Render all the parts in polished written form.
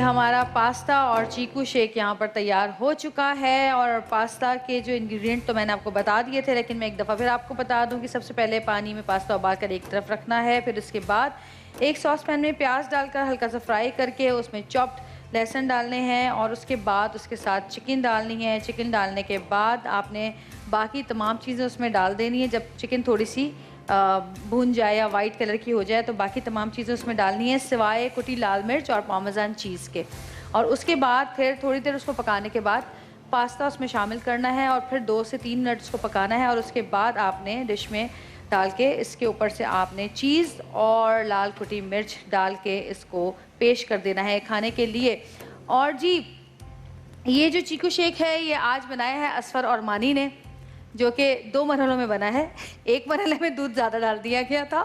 ہمارا پاستا اور چیکو شیک یہاں پر تیار ہو چکا ہے، اور پاستا کے جو انگریڈینٹ تو میں نے آپ کو بتا دیے تھے، لیکن میں ایک دفعہ پھر آپ کو بتا دوں کہ سب سے پہلے پانی میں پاستا ابال کر ایک طرف رکھنا ہے، پھر اس کے بعد ایک ساس پین میں پیاز ڈال کر ہلکا سا فرائی کر کے اس میں چاپڈ لہسن ڈالنے ہیں، اور اس کے بعد اس کے ساتھ چکن ڈالنی ہے۔ چکن ڈالنے کے بعد آپ نے باقی تمام چیزیں اس میں ڈال دینی ہے۔ جب چکن تھوڑی سی بھون جائے یا وائٹ کلر کی ہو جائے تو باقی تمام چیزیں اس میں ڈالنی ہے سوائے کٹی لال مرچ اور پارمیزان چیز کے، اور اس کے بعد پھر تھوڑی دیر اس کو پکانے کے بعد پاستا اس میں شامل کرنا ہے، اور پھر 2 سے 3 منٹ اس کو پکانا ہے، اور اس کے بعد آپ نے ڈش میں ڈال کے اس کے اوپر سے آپ نے چیز اور لال کٹی مرچ ڈال کے اس کو پیش کر دینا ہے کھانے کے لیے۔ اور جی یہ جو چیکو شیک ہے یہ آج بنایا ہے اسفر اور مانی نے، جو کہ 2 مرحلوں میں بنا ہے۔ ایک مرحلے میں دودھ زیادہ ڈال دیا گیا تھا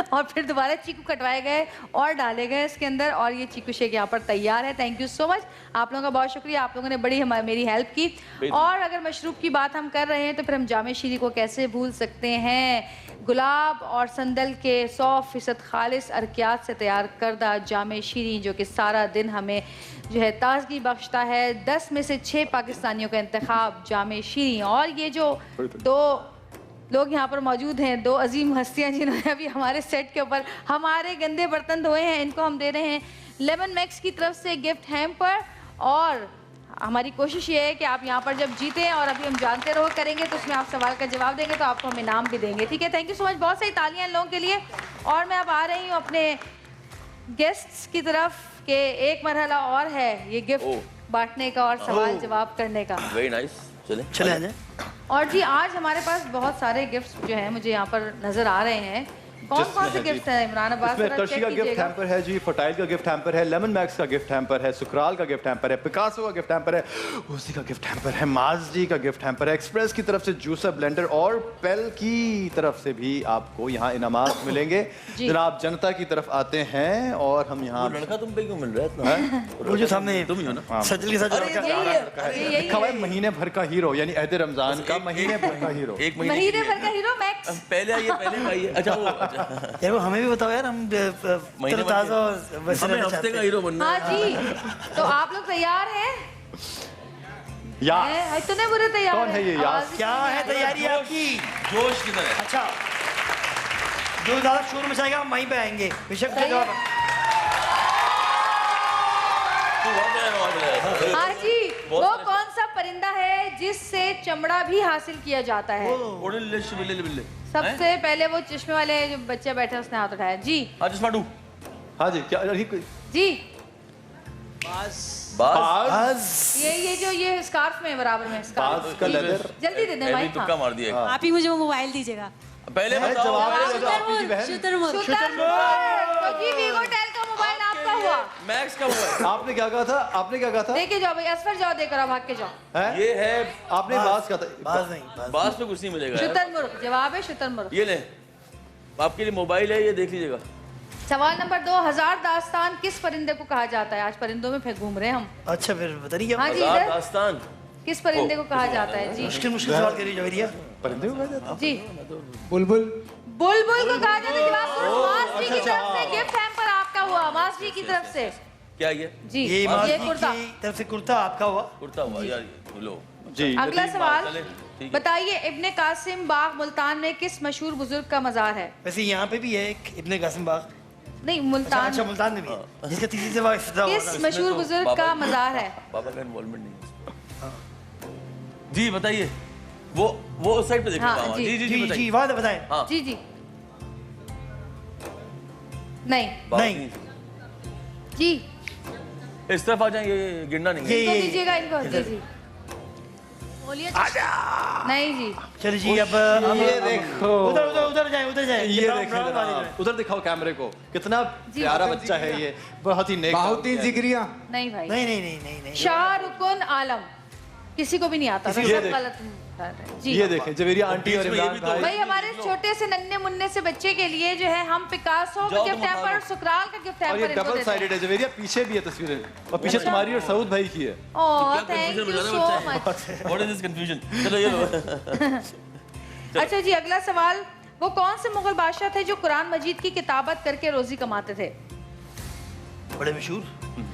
اور پھر دوبارہ چیکو کٹوائے گئے اور ڈالے گئے اس کے اندر، اور یہ چیکو شیک یہاں پر تیار ہے۔ تھینک یو سو مچ، آپ لوگوں کا بہت شکریہ، آپ لوگوں نے بڑی میری ہیلپ کی۔ اور اگر مشروب کی بات ہم کر رہے ہیں تو پھر ہم جامع شیریں کو کیسے بھول سکتے ہیں۔ گلاب اور سندل کے 100% خالص ارکیات سے تیار کردہ جامع شیریں جو کہ سارا دن ہمیں جو ہے تازگی بخشتا ہے۔ 10 میں سے 6 پاکستانیوں کا انتخاب جامع شیریں، اور یہ جو 2 لوگ یہاں پر موجود ہیں، 2 عظیم ہستیاں جنہوں نے ابھی ہمارے سیٹ کے اوپر ہمارے گندے برتن دھوئے ہیں، ان کو ہم دے رہے ہیں لیمن میکس کی طرف سے گفٹ ہیمپر۔ اور ہماری کوشش یہ ہے کہ آپ یہاں پر جب جیتیں، اور ابھی ہم جانتے رہو کریں گے تو اس میں آپ سوال کا جواب دیں گے تو آپ کو ہم انعام بھی دیں گے، ٹھیک ہے؟ تھینک یو سو مچ، بہت ساری تالیاں ان لوگوں کے لیے۔ اور میں اب آ رہی ہوں اپنے گیسٹس کی طرف کہ ایک مرحلہ اور ہے یہ گفٹ بانٹنے کا اور سوال جواب کرنے کا۔ ویری نائس، چلیں آ جائیں۔ اور جی آج ہمارے پاس بہت سارے گفٹس جو ہیں مجھے یہاں پر نظر آ رہے ہیں۔ کون کون سے گفٹ ہیں عمران عباس؟ اس میں ترشی کا گفٹ ہیمپر ہے جی، فرٹائل کا گفٹ ہیمپر ہے، لیمن میکس کا گفٹ ہیمپر ہے، سکرال کا گفٹ ہیمپر ہے، پکاسو کا گفٹ ہیمپر ہے، اوزی کا گفٹ ہیمپر ہے، ماز جی کا گفٹ ہیمپر ہے، ایکسپریس کی طرف سے جوسر بلینڈر، اور پیل کی طرف سے بھی آپ کو یہاں انعامات ملیں گے۔ جناب جنتا کی طرف آتے ہیں، اور ہم یہاں لڑکا تم پہ کیوں مل رہا ہے؟ وہ جو سامنے تم ہی ہو نا سجل کے ساتھ لکھا ہوا ہے مہینے بھر کا ہیرو، یعنی عہد رمضان کا مہینے بھر کا ہیرو۔ ایک مہینے بھر کا ہیرو میکس پہلے آئیے، پہلے آئیے۔ اچھا وہ ہمیں بھی بتاؤ یار، ہم تازہ ہمیں ہفتے کا ہیرو بننا ہے۔ ہاں جی، تو آپ لوگ تیار ہیں؟ یاس اتنے برے تیار کون ہے یہ یاس؟ کیا ہے تیاری آپ کی؟ جوش کی طرح۔ اچھا جو زیادہ شور مچائے گا ہم وہیں پہ آئیں گے، بے شک۔ ہاں جی، وہ کون سا پرندہ ہے جس سے چمڑا بھی حاصل کیا جاتا ہے؟ سب سے پہلے وہ چشمے والے جو بچے بیٹھے اس نے ہاتھ اٹھایا جی۔ ہاں جی کیا جی باز، یہ جو یہ اسکارف میں برابر میں باز کا لیدر۔ جلدی دے دیں بھائی۔ تکا مار دیا آپ ہی مجھے وہ موبائل دیجیے گا۔ پہلے بتاؤ۔ جی ویگو ٹیل کا موبائل آپ کا ہوا، میکس کا ہوا۔ آپ نے کیا کہا تھا؟ آپ نے کیا کہا تھا؟ دیکھے جاؤ بھائی، اسفر جاؤ دے کر آپ بھاگ کے جاؤ۔ یہ ہے آپ نے باز کہا تھا؟ باز نہیں، باز پہ کچھ نہیں ملے گا۔ شتر مرغ جواب ہے، شتر مرغ۔ یہ لیں، آپ کے لیے موبائل ہے، یہ دیکھ لیجیے گا۔ سوال نمبر 2، ہزار داستان کس پرندے کو کہا جاتا ہے؟ آج پرندوں میں پھر گھوم رہے ہیں ہم۔ اچھا پھر بتا نہیں کیا ہاں جی، ہزار ادھر داستان کس پرندے کو کہا جاتا ہے؟ جی مشکل سوال کریے جویریہ۔ پرندے کو کہا جاتا ہے؟ جی بلبل۔ بلبل کو کہا جاتا ہے، جواب ماس جی کی طرف سے گفٹ ہیمپر آپ کا ہوا، ماس جی کی طرف سے۔ کیا یہ؟ جی یہ یہ کرتا۔ کی طرف سے کرتا آپ کا ہوا۔ کرتا ہوا یار، بولو جی اگلا سوال چلے، ٹھیک ہے۔ بتائیے، ابن قاسم باغ ملتان میں کس مشہور بزرگ کا مزار ہے؟ ویسے یہاں پہ بھی ہے ایک ابن قاسم باغ، نہیں ملتان، اچھا ملتان میں بھی ہے، جس کا تیسری سے افتتاح ہوا کس مشہور بزرگ کا مزار ہے؟ بابا کا انوالومنٹ نہیں ہے۔ جی بتائیے، وہ اس سائڈ پہ دیکھیں۔ ہاں، جی جی جی وہاں بتائیں۔ جی جی نہیں جی، اس طرف آ جائیں، یہ گرنا نہیں ہے۔ ان کو دیجیے گا، ان کو جی جی نہیں جی۔ چلیے جی اب یہ دیکھو، ادھر جائیں، ادھر جائیں۔ یہ دیکھیں جناب، ادھر دکھاؤ کیمرے کو، کتنا پیارا بچہ ہے یہ، بہت ہی نیک۔ بہاؤدین جگریاں۔ نہیں بھائی، نہیں نہیں نہیں نہیں نہیں۔ شاہ رکن عالم، کسی کو بھی نہیں آتا، یہ سب غلط جی۔ یہ دیکھیں جویریہ آنٹی اور عمران بھائی۔ بھائی ہمارے چھوٹے سے ننھے منھے سے بچے کے لیے جو ہے ہم پکاسو کا گفٹ ہیمپر اور سکرال کا گفٹ اور یہ ہیمپر ڈبل سائیڈڈ ہے جویریہ، پیچھے بھی ہے تصویریں، اور پیچھے تمہاری اور سعود بھائی کی ہے۔ Oh thank you so much. What is this confusion؟ چلو یہ لو۔ اچھا جی اگلا سوال، وہ کون سے مغل بادشاہ تھے جو قرآن مجید کی کتابت کر کے روزی کماتے تھے؟ بڑے مشہور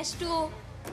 H2O,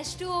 H2O,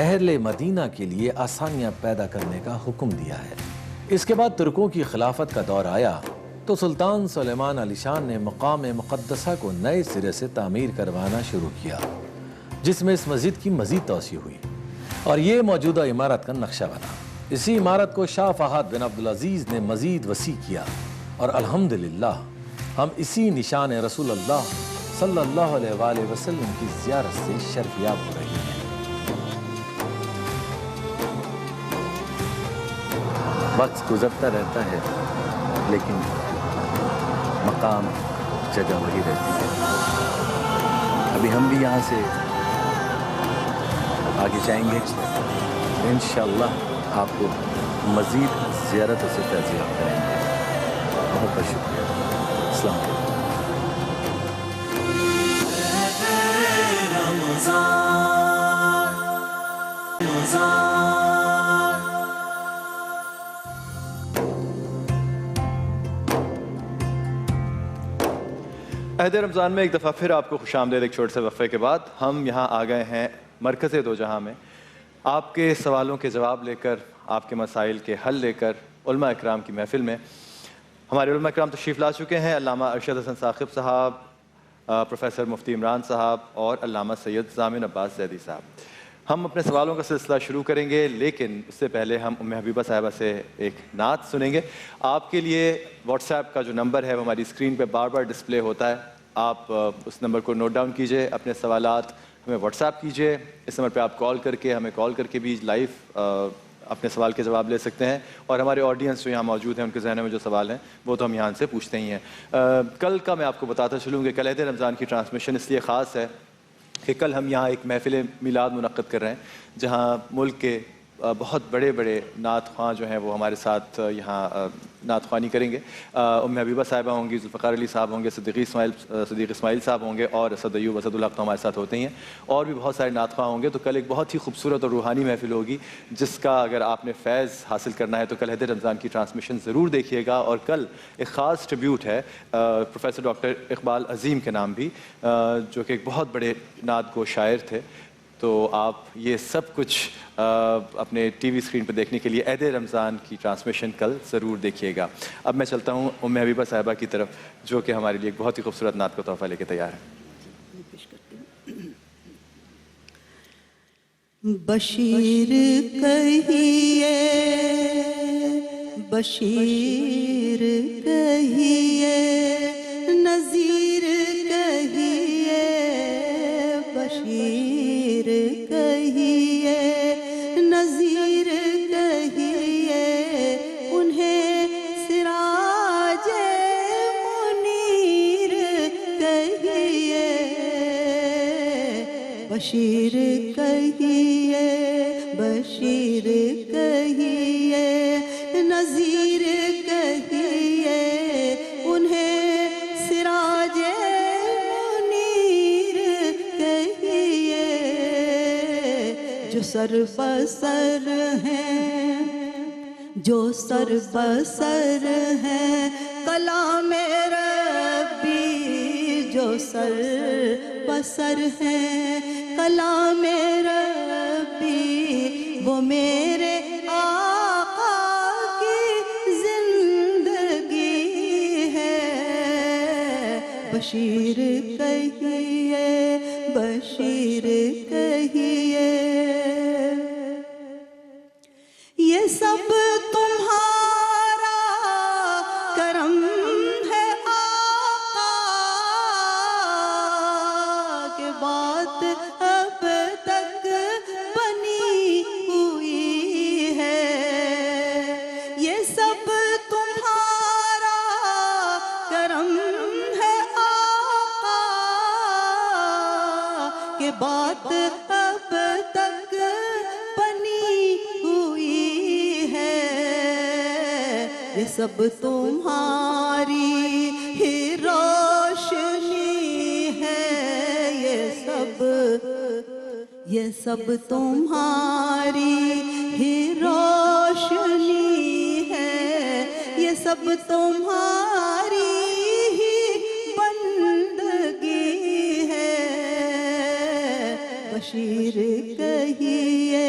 اہل مدینہ کے لیے آسانیاں پیدا کرنے کا حکم دیا ہے۔ اس کے بعد ترکوں کی خلافت کا دور آیا تو سلطان سلیمان علی شان نے مقام مقدسہ کو نئے سرے سے تعمیر کروانا شروع کیا، جس میں اس مسجد کی مزید توسیع ہوئی اور یہ موجودہ عمارت کا نقشہ بنا۔ اسی عمارت کو شاہ فہد بن عبدالعزیز نے مزید وسیع کیا اور الحمدللہ ہم اسی نشان رسول اللہ صلی اللہ علیہ وآلہ وسلم کی زیارت سے شرفیاب ہو رہی ہیں۔ وقت گزرتا رہتا ہے لیکن مقام جگہ وہی رہتی ہے۔ ابھی ہم بھی یہاں سے آگے جائیں گے، انشاءاللہ آپ کو مزید زیارتوں سے تعزیت کریں گے۔ بہت بہت شکریہ۔ السلام علیکم۔ عہد رمضان میں ایک دفعہ پھر آپ کو خوش آمدید۔ ایک چھوٹے سے وقفے کے بعد ہم یہاں آ گئے ہیں مرکز دو جہاں میں، آپ کے سوالوں کے جواب لے کر، آپ کے مسائل کے حل لے کر علماء اکرام کی محفل میں۔ ہمارے علماء اکرام تشریف لا چکے ہیں، علامہ ارشد حسن ثاقب صاحب، پروفیسر مفتی عمران صاحب اور علامہ سید ضامن عباس زیدی صاحب۔ ہم اپنے سوالوں کا سلسلہ شروع کریں گے، لیکن اس سے پہلے ہم ام حبیبہ صاحبہ سے ایک نعت سنیں گے۔ آپ کے لیے واٹس ایپ کا جو نمبر ہے وہ ہماری اسکرین پہ بار بار ڈسپلے ہوتا ہے، آپ اس نمبر کو نوٹ ڈاؤن کیجئے، اپنے سوالات ہمیں واٹس ایپ کیجئے۔ اس نمبر پہ آپ کال کر کے ہمیں کال کر کے بھی لائیو اپنے سوال کے جواب لے سکتے ہیں، اور ہمارے آڈینس جو یہاں موجود ہیں ان کے ذہنوں میں جو سوال ہیں وہ تو ہم یہاں سے پوچھتے ہی ہیں۔ کل کا میں آپ کو بتاتا چلوں کہ کل عہد رمضان کی ٹرانسمیشن اس لیے خاص ہے کہ کل ہم یہاں ایک محفل میلاد منعقد کر رہے ہیں، جہاں ملک کے بہت بڑے بڑے نعت خواں جو ہیں وہ ہمارے ساتھ یہاں نعت خوانی کریں گے۔ ام حبیبہ صاحبہ ہوں گی، ذوالفقار علی صاحب ہوں گے، صدیق اسماعیل صاحب ہوں گے، اور اسد ایوب اسد الحق تو ہمارے ساتھ ہوتے ہی ہیں، اور بھی بہت سارے نعت خواں ہوں گے۔ تو کل ایک بہت ہی خوبصورت اور روحانی محفل ہوگی، جس کا اگر آپ نے فیض حاصل کرنا ہے تو کل عہد رمضان کی ٹرانسمیشن ضرور دیکھیے گا۔ اور کل ایک خاص ٹریبیوٹ ہے پروفیسر ڈاکٹر اقبال عظیم کے نام بھی، جو کہ ایک بہت بڑے نعت گو شاعر تھے۔ تو آپ یہ سب کچھ اپنے ٹی وی اسکرین پہ دیکھنے کے لیے عہد رمضان کی ٹرانسمیشن کل ضرور دیکھیے گا۔ اب میں چلتا ہوں ام حبیبہ صاحبہ کی طرف، جو کہ ہمارے لیے ایک بہت ہی خوبصورت نعت کا تحفہ لے کے تیار ہے۔ بشیر کہیے، بشیر کہیے، نذیر کہیے، بشیر کہیے، نذیر کہیے، انہیں سراج منیر کہیے، بشیر کہیے، بشیر کہیے، نذیر کہیے، انہیں سراج منیر کہیے، جو سر بسر ہیں، جو سر بسر ہیں کلام ربی، جو سر بسر ہیں کلام ربی، وہ میرے آقا کی زندگی ہے، بشیر کہیے، بشیر کہیے، یہ سب تمہارا کرم ہے آقا، کہ بات اب تک بنی ہوئی ہے، یہ سب تمہارا کرم ہے آقا، کہ بات اب تک بنی ہوئی ہے، یہ سب تمہاری ہی روشنی ہے، یہ سب تمہاری ہی روشنی ہے، یہ سب تمہاری ہی بندگی ہے، بشیر کہیے،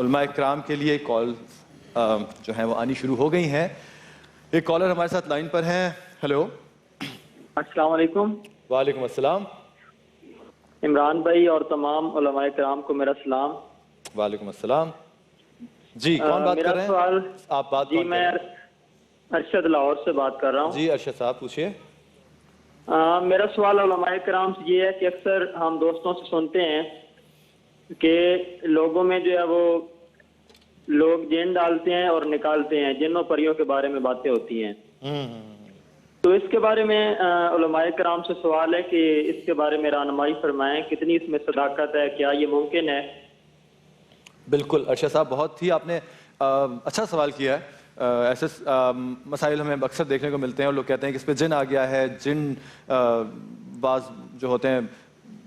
علماء اکرام کے لیے کال جو ہیں وہ آنی شروع ہو گئی ہیں. ایک کالر ہمارے ساتھ لائن پر ہیں. ہیلو. السلام علیکم. وعلیکم السلام. عمران بھائی اور تمام علماء کرام کو میرا سلام. وعلیکم السلام. جی کون بات کر رہے ہیں؟ سوال آپ بات جی میں ارشد لاہور سے بات کر رہا ہوں. جی ارشد صاحب پوچھیے. میرا سوال علماء کرام سے یہ ہے کہ اکثر ہم دوستوں سے سنتے ہیں کہ لوگوں میں جو ہے وہ لوگ جن ڈالتے ہیں اور نکالتے ہیں, جنوں پریوں کے بارے میں باتیں ہوتی ہیں. تو اس کے بارے میں علماء کرام سے سوال ہے کہ اس کے بارے میں رہنمائی فرمائیں, کتنی اس میں صداقت ہے, کیا یہ ممکن ہے؟ بالکل ارشد صاحب, بہت ہی آپ نے اچھا سوال کیا ہے. ایسے مسائل ہمیں اکثر دیکھنے کو ملتے ہیں اور لوگ کہتے ہیں کہ اس پہ جن آ گیا ہے. جن بعض جو ہوتے ہیں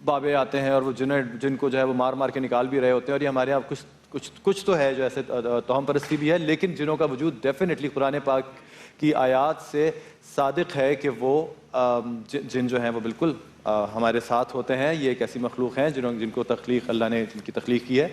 بابے آتے ہیں اور وہ جن کو جو ہے وہ مار مار کے نکال بھی رہے ہوتے ہیں, اور یہ ہمارے یہاں کچھ تو ہے جو ایسے توہم پرستی بھی ہے, لیکن جنوں کا وجود ڈیفینیٹلی قرآن پاک کی آیات سے صادق ہے کہ وہ جن جو ہیں وہ بالکل ہمارے ساتھ ہوتے ہیں. یہ ایک ایسی مخلوق ہیں جن کو تخلیق اللہ نے جن کی تخلیق کی ہے.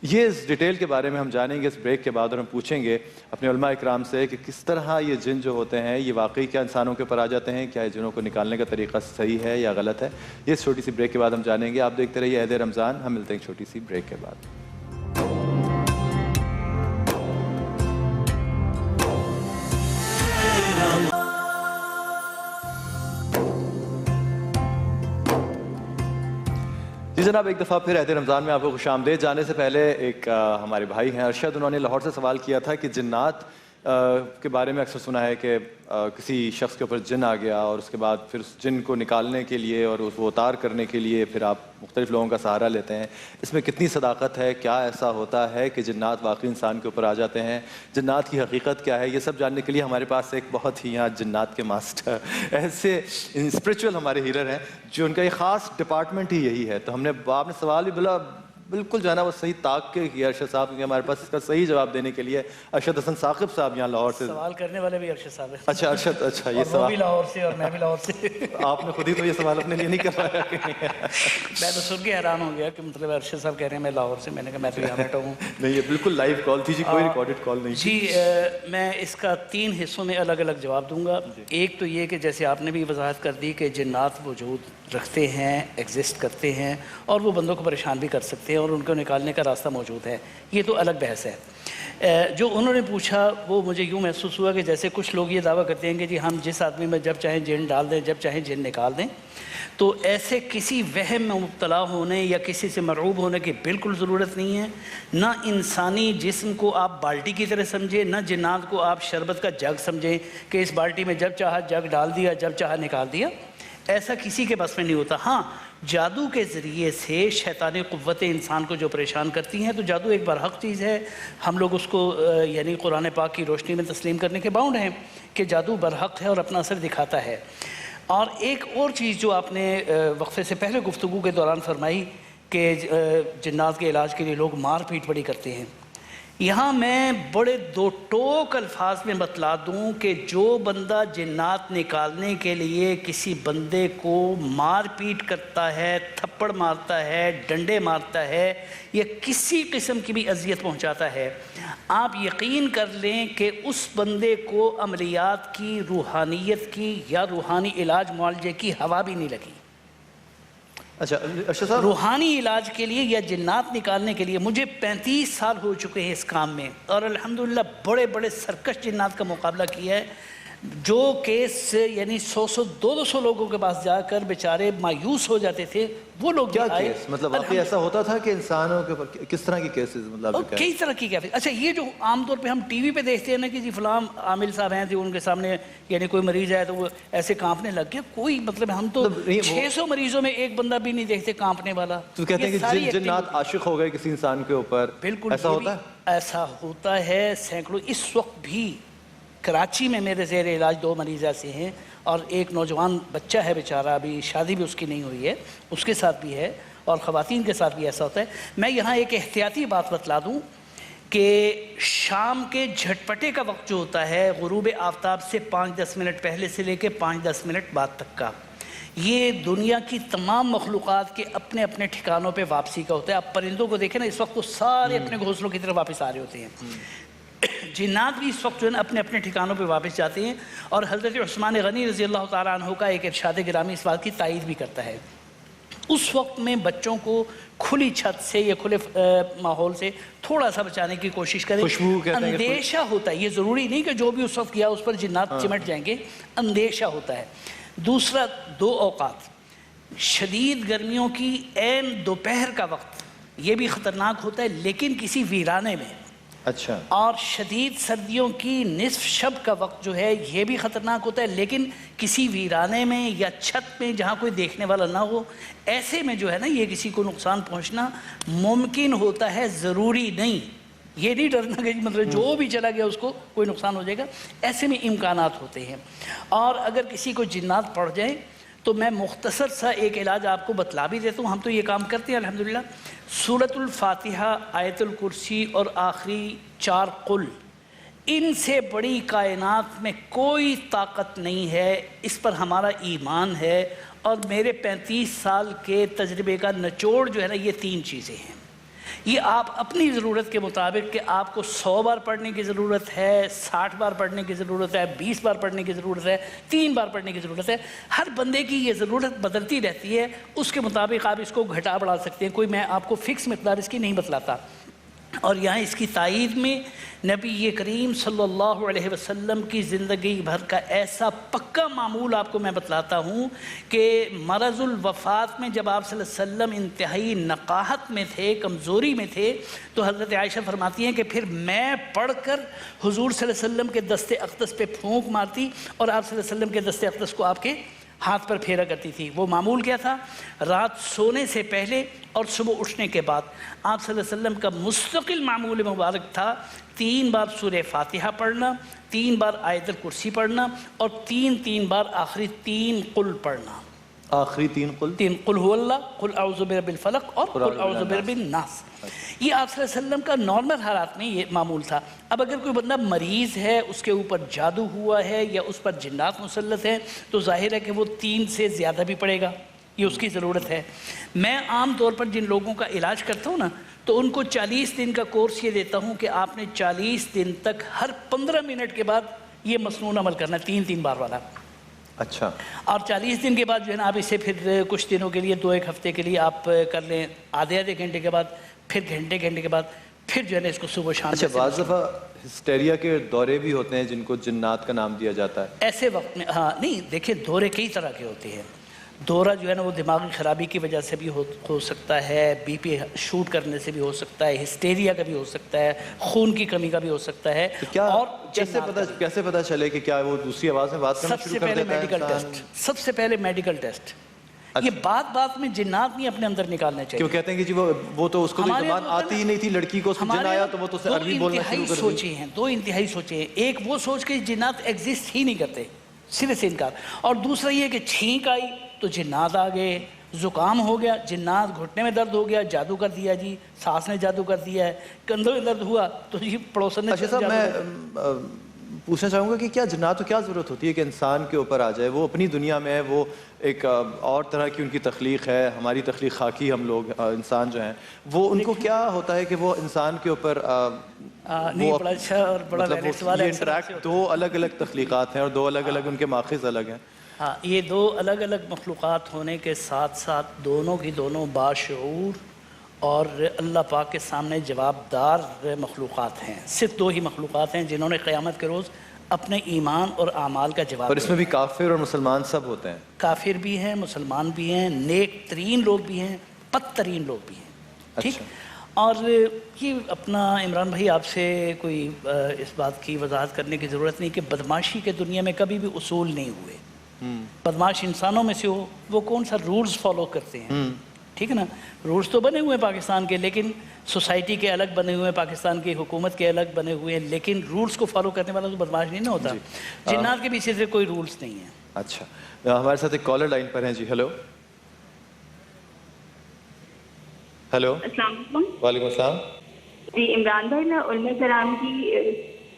یہ اس ڈیٹیل کے بارے میں ہم جانیں گے اس بریک کے بعد, اور ہم پوچھیں گے اپنے علماء اکرام سے کہ کس طرح یہ جن جو ہوتے ہیں یہ واقعی کیا انسانوں کے اوپر آ جاتے ہیں, کیا یہ جنوں کو نکالنے کا طریقہ صحیح ہے یا غلط ہے. یہ اس چھوٹی سی بریک کے بعد ہم جانیں گے. آپ دیکھتے رہیے عہد رمضان. ہم ملتے ہیں ایک چھوٹی سی بریک کے بعد. جی جناب, ایک دفعہ پھر عہد رمضان میں آپ کو خوش آمدید. جانے سے پہلے ایک ہمارے بھائی ہیں ارشد, انہوں نے لاہور سے سوال کیا تھا کہ جنات کے بارے میں اکثر سنا ہے کہ کسی شخص کے اوپر جن آ گیا اور اس کے بعد پھر اس جن کو نکالنے کے لیے اور اس کو اتار کرنے کے لیے پھر آپ مختلف لوگوں کا سہارا لیتے ہیں. اس میں کتنی صداقت ہے؟ کیا ایسا ہوتا ہے کہ جنات واقعی انسان کے اوپر آ جاتے ہیں؟ جنات کی حقیقت کیا ہے؟ یہ سب جاننے کے لیے ہمارے پاس ایک بہت ہی یہاں جنات کے ماسٹر ایسے اسپریچول ہمارے ہیلر ہیں جو ان کا ایک خاص ڈپارٹمنٹ ہی یہی ہے. تو ہم نے آپ نے سوال بھی بالکل جو ہے نا وہ صحیح طاق کے کیا ارشد صاحب, کیونکہ ہمارے پاس اس کا صحیح جواب دینے کے لیے ارشد حسن ثاقب صاحب یہاں لاہور سے. سوال کرنے والے بھی ارشد صاحب ہیں. اچھا ارشد, اچھا یہ سوال بھی لاہور سے اور میں بھی لاہور سے. آپ نے خود ہی تو یہ سوال اپنے لیے نہیں کروایا کہ میں تو سن کے حیران ہو گیا کہ مطلب ارشد صاحب کہہ رہے ہیں میں لاہور سے. میں نے کہا میں تو یہاں بیٹھا ہوں. نہیں یہ بالکل لائیو کال تھی جی, کوئی ریکارڈڈ کال نہیں. جی میں اس کا 3 حصوں میں الگ الگ جواب دوں گا. ایک تو یہ کہ جیسے آپ نے بھی وضاحت کر دی کہ جنات وجود رکھتے ہیں, ایگزسٹ کرتے ہیں اور وہ بندوں کو پریشان بھی کر سکتے ہیں اور ان کو نکالنے کا راستہ موجود ہے. یہ تو الگ بحث ہے. جو انہوں نے پوچھا وہ مجھے یوں محسوس ہوا کہ جیسے کچھ لوگ یہ دعویٰ کرتے ہیں کہ جی ہم جس آدمی میں جب چاہیں جن ڈال دیں, جب چاہیں جن نکال دیں. تو ایسے کسی وہم میں مبتلا ہونے یا کسی سے مرعوب ہونے کی بالکل ضرورت نہیں ہے. نہ انسانی جسم کو آپ بالٹی کی طرح سمجھیں, نہ جنات کو آپ شربت کا جگ سمجھیں کہ اس بالٹی میں جب چاہا جگ ڈال دیا, جب چاہا نکال دیا. ایسا کسی کے بس میں نہیں ہوتا. ہاں جادو کے ذریعے سے شیطانی قوتیں انسان کو جو پریشان کرتی ہیں, تو جادو ایک برحق چیز ہے. ہم لوگ اس کو یعنی قرآن پاک کی روشنی میں تسلیم کرنے کے باؤنڈ ہیں کہ جادو برحق ہے اور اپنا اثر دکھاتا ہے. اور ایک اور چیز جو آپ نے وقفے سے پہلے گفتگو کے دوران فرمائی کہ جنات کے علاج کے لیے لوگ مار پیٹ بڑی کرتے ہیں. یہاں میں بڑے 2 ٹوک الفاظ میں بتلا دوں کہ جو بندہ جنات نکالنے کے لیے کسی بندے کو مار پیٹ کرتا ہے, تھپڑ مارتا ہے, ڈنڈے مارتا ہے یا کسی قسم کی بھی اذیت پہنچاتا ہے, آپ یقین کر لیں کہ اس بندے کو عملیات کی, روحانیت کی یا روحانی علاج معالجے کی ہوا بھی نہیں لگی. اچھا روحانی علاج کے لیے یا جنات نکالنے کے لیے مجھے 35 سال ہو چکے ہیں اس کام میں, اور الحمدللہ بڑے بڑے سرکش جنات کا مقابلہ کیا ہے. جو کیس یعنی 100-200 لوگوں کے پاس جا کر بیچارے مایوس ہو جاتے تھے, وہ لوگ کیا کیس مطلب واقعی ایسا ہوتا تھا کہ انسانوں کے اوپر کس طرح کی کیسز مطلب کئی طرح کی کیسز. اچھا یہ جو عام طور پہ ہم ٹی وی پہ دیکھتے ہیں نا کہ جی فلاں عامل صاحب ہیں تو ان کے سامنے یعنی کوئی مریض ہے تو وہ ایسے کانپنے لگ گیا, کوئی مطلب ہم تو 600 مریضوں میں ایک بندہ بھی نہیں دیکھتے کانپنے والا. تو کہتے ہیں کہ جنات عاشق ہو گئے کسی انسان کے اوپر, بالکل ایسا ہوتا ہے؟ ایسا ہوتا ہے سینکڑوں. اس وقت بھی کراچی میں میرے زیر علاج 2 مریض ایسے ہیں, اور ایک نوجوان بچہ ہے بیچارہ, ابھی شادی بھی اس کی نہیں ہوئی ہے, اس کے ساتھ بھی ہے, اور خواتین کے ساتھ بھی ایسا ہوتا ہے. میں یہاں ایک احتیاطی بات بتلا دوں کہ شام کے جھٹپٹے کا وقت جو ہوتا ہے غروب آفتاب سے 5-10 منٹ پہلے سے لے کے 5-10 منٹ بعد تک کا, یہ دنیا کی تمام مخلوقات کے اپنے اپنے ٹھکانوں پہ واپسی کا ہوتا ہے. آپ پرندوں کو دیکھیں نا، اس وقت وہ سارے اپنے گھونسلوں کی طرف واپس آ رہے ہوتے ہیں. جنات بھی اس وقت جو ہے نا اپنے اپنے ٹھکانوں پہ واپس جاتے ہیں. اور حضرت عثمان غنی رضی اللہ تعالیٰ عنہ کا ایک ارشاد گرامی اس بات کی تائید بھی کرتا ہے. اس وقت میں بچوں کو کھلی چھت سے یا کھلے ماحول سے تھوڑا سا بچانے کی کوشش کریں. اندیشہ ہوتا ہے، یہ ضروری نہیں کہ جو بھی اس وقت کیا اس پر جنات چمٹ جائیں گے، اندیشہ ہوتا ہے. دوسرا، 2 اوقات، شدید گرمیوں کی عین دوپہر کا وقت یہ بھی خطرناک ہوتا ہے لیکن کسی ویرانے میں. اچھا. اور شدید سردیوں کی نصف شب کا وقت جو ہے یہ بھی خطرناک ہوتا ہے لیکن کسی ویرانے میں یا چھت میں جہاں کوئی دیکھنے والا نہ ہو. ایسے میں جو ہے نا یہ کسی کو نقصان پہنچنا ممکن ہوتا ہے، ضروری نہیں. یہ نہیں ڈرنا کہ مطلب جو بھی چلا گیا اس کو کوئی نقصان ہو جائے گا. ایسے میں امکانات ہوتے ہیں. اور اگر کسی کو جنات پڑ جائیں تو میں مختصر سا ایک علاج آپ کو بتلا بھی دیتا ہوں. ہم تو یہ کام کرتے ہیں الحمدللہ. سورۃ الفاتحہ، آیت الکرسی اور آخری 4 قل، ان سے بڑی کائنات میں کوئی طاقت نہیں ہے. اس پر ہمارا ایمان ہے. اور میرے 35 سال کے تجربے کا نچوڑ جو ہے نا یہ 3 چیزیں ہیں. یہ آپ اپنی ضرورت کے مطابق کہ آپ کو 100 بار پڑھنے کی ضرورت ہے، 60 بار پڑھنے کی ضرورت ہے، 20 بار پڑھنے کی ضرورت ہے، 3 بار پڑھنے کی ضرورت ہے. ہر بندے کی یہ ضرورت بدلتی رہتی ہے. اس کے مطابق آپ اس کو گھٹا بڑھا سکتے ہیں. کوئی میں آپ کو فکس مقدار اس کی نہیں بتلاتا. اور یہاں اس کی تائید میں نبی کریم صلی اللہ علیہ وسلم کی زندگی بھر کا ایسا پکا معمول آپ کو میں بتلاتا ہوں کہ مرض الوفات میں جب آپ صلی اللہ علیہ وسلم انتہائی نقاہت میں تھے، کمزوری میں تھے، تو حضرت عائشہ فرماتی ہیں کہ پھر میں پڑھ کر حضور صلی اللہ علیہ وسلم کے دست اقدس پہ پھونک مارتی اور آپ صلی اللہ علیہ وسلم کے دست اقدس کو آپ کے ہاتھ پر پھیرا کرتی تھی. وہ معمول کیا تھا؟ رات سونے سے پہلے اور صبح اٹھنے کے بعد آپ صلی اللہ علیہ وسلم کا مستقل معمول مبارک تھا 3 بار سورہ فاتحہ پڑھنا، 3 بار آیت الکرسی پڑھنا اور 3 بار آخری 3 قل پڑھنا. آخری 3 قل، 3 قل هو اللہ، قل اعوذ برب الفلق اور قل اعوذ برب الناس. یہ آپ صلی اللہ علیہ وسلم کا نارمل حالات میں یہ معمول تھا. اب اگر کوئی بندہ مریض ہے، اس کے اوپر جادو ہوا ہے یا اس پر جنات مسلط ہیں، تو ظاہر ہے کہ وہ 3 سے زیادہ بھی پڑے گا. یہ اس کی ضرورت ہے. میں عام طور پر جن لوگوں کا علاج کرتا ہوں نا تو ان کو 40 دن کا کورس یہ دیتا ہوں کہ آپ نے 40 دن تک ہر 15 منٹ کے بعد یہ مسنون عمل کرنا ہے، 3 بار والا. اچھا. اور 40 دن کے بعد جو ہے نا آپ اسے پھر کچھ دنوں کے لیے 2-1 ہفتے کے لیے آپ کر لیں، آدھے گھنٹے کے بعد، پھر گھنٹے کے بعد، پھر جو ہے نا اس کو صبح شام. اچھا، بعض دفعہ ہسٹیریا کے دورے بھی ہوتے ہیں جن کو جنات کا نام دیا جاتا ہے. ایسے وقت میں ہاں نہیں، دیکھیں دورے کئی طرح کے ہوتے ہیں. دورہ جو ہے نا وہ دماغی خرابی کی وجہ سے بھی ہو سکتا ہے، بی پی شوٹ کرنے سے بھی ہو سکتا ہے، ہسٹیریا کا بھی ہو سکتا ہے، خون کی کمی کا بھی ہو سکتا ہے. اور کیسے پتہ چلے کہ کیا وہ دوسری آواز میں بات کرنا شروع کر دیتا ہے؟ سب سے پہلے میڈیکل ٹیسٹ. یہ بات میں جنات نہیں اپنے اندر نکالنے چاہیے. کیوں کہتے ہیں کہ جی وہ تو اس کو زبان آتی ہی نہیں تھی، لڑکی کو جن آیا تو وہ تو اسے عربی بولنا شروع کر دی. 2 انتہائی سوچیں ہیں. ایک وہ سوچ کے جنات ایگزسٹ ہی نہیں کرتے، سرے سے انکار. اور دوسرا یہ کہ چھینک آئی تو جنات آ گئے، زکام ہو گیا جنات، گھٹنے میں درد ہو گیا جادو کر دیا جی، سانس نے جادو کر دیا ہے، کندھوں میں درد ہوا تو جی پڑوسن نے. اچھا صاحب، میں پوچھنا چاہوں گا کہ کیا جنات کو کیا ضرورت ہوتی ہے کہ انسان کے اوپر آ جائے؟ وہ اپنی دنیا میں وہ ایک اور طرح کی ان کی تخلیق ہے، ہماری تخلیق خاکی ہم لوگ انسان جو ہیں، وہ ان کو کیا ہوتا ہے کہ وہ انسان کے اوپر بڑا اچھا اور بڑا ویلڈ سوال ہے. 2 الگ الگ تخلیقات ہیں اور 2 الگ الگ ان کے ماخذ الگ ہیں. ہاں، یہ 2 الگ الگ مخلوقات ہونے کے ساتھ ساتھ دونوں کی دونوں باشعور اور اللہ پاک کے سامنے جواب دار مخلوقات ہیں. صرف 2 ہی مخلوقات ہیں جنہوں نے قیامت کے روز اپنے ایمان اور اعمال کا جواب. اور اس میں بھی کافر اور مسلمان سب ہوتے ہیں. کافر بھی ہیں، مسلمان بھی ہیں، نیک ترین لوگ بھی ہیں، بد ترین لوگ بھی ہیں. ٹھیک. اور یہ اپنا عمران بھائی آپ سے کوئی اس بات کی وضاحت کرنے کی ضرورت نہیں کہ بدماشی کے دنیا میں کبھی بھی اصول نہیں ہوئے. بدماش انسانوں میں سے ہو وہ کون سا رولز فالو کرتے ہیں. ٹھیک ہے نا. رولز تو بنے ہوئے ہیں پاکستان کے، لیکن سوسائٹی کے الگ بنے ہوئے ہیں، پاکستان کی حکومت کے الگ بنے ہوئے ہیں، لیکن رولز کو فالو کرنے والا تو بدماش نہیں ہوتا. جنات کے پیچھے سے کوئی رولز نہیں ہیں. اچھا، ہمارے ساتھ ایک کالر لائن پر ہیں جی. ہیلو. ہیلو. السلام علیکم. وعلیکم السلام. جی عمران بھائی، میں علماء کرام کی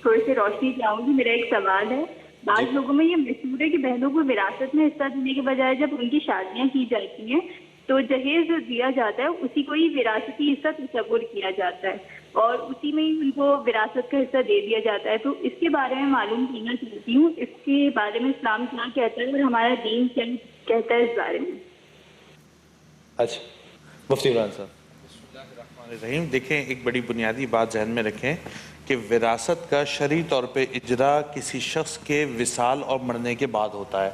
تھوڑی سی روشنی چاہوں گی. میرا ایک سوال ہے بعض لوگوں میں یہ مشہور ہے کہ بہنوں کو وراثت میں حصہ دینے کے بجائے جب ان کی شادیاں کی جاتی ہیں تو جہیز جو دیا جاتا ہے اسی کو ہی وراثتی حصہ تصور کیا جاتا ہے اور اسی میں ہی ان کو وراثت کا حصہ دے دیا جاتا ہے. تو اس کے بارے میں معلوم کرنا چاہتی ہوں, اس کے بارے میں اسلام کیا کہتا ہے اور ہمارا دین کیا کہتا ہے اس بارے میں. اچھا مفتی عمران صاحب. رحیم, دیکھیں ایک بڑی بنیادی بات ذہن میں رکھیں کہ وراثت کا شرعی طور پہ اجرا کسی شخص کے وصال اور مرنے کے بعد ہوتا ہے.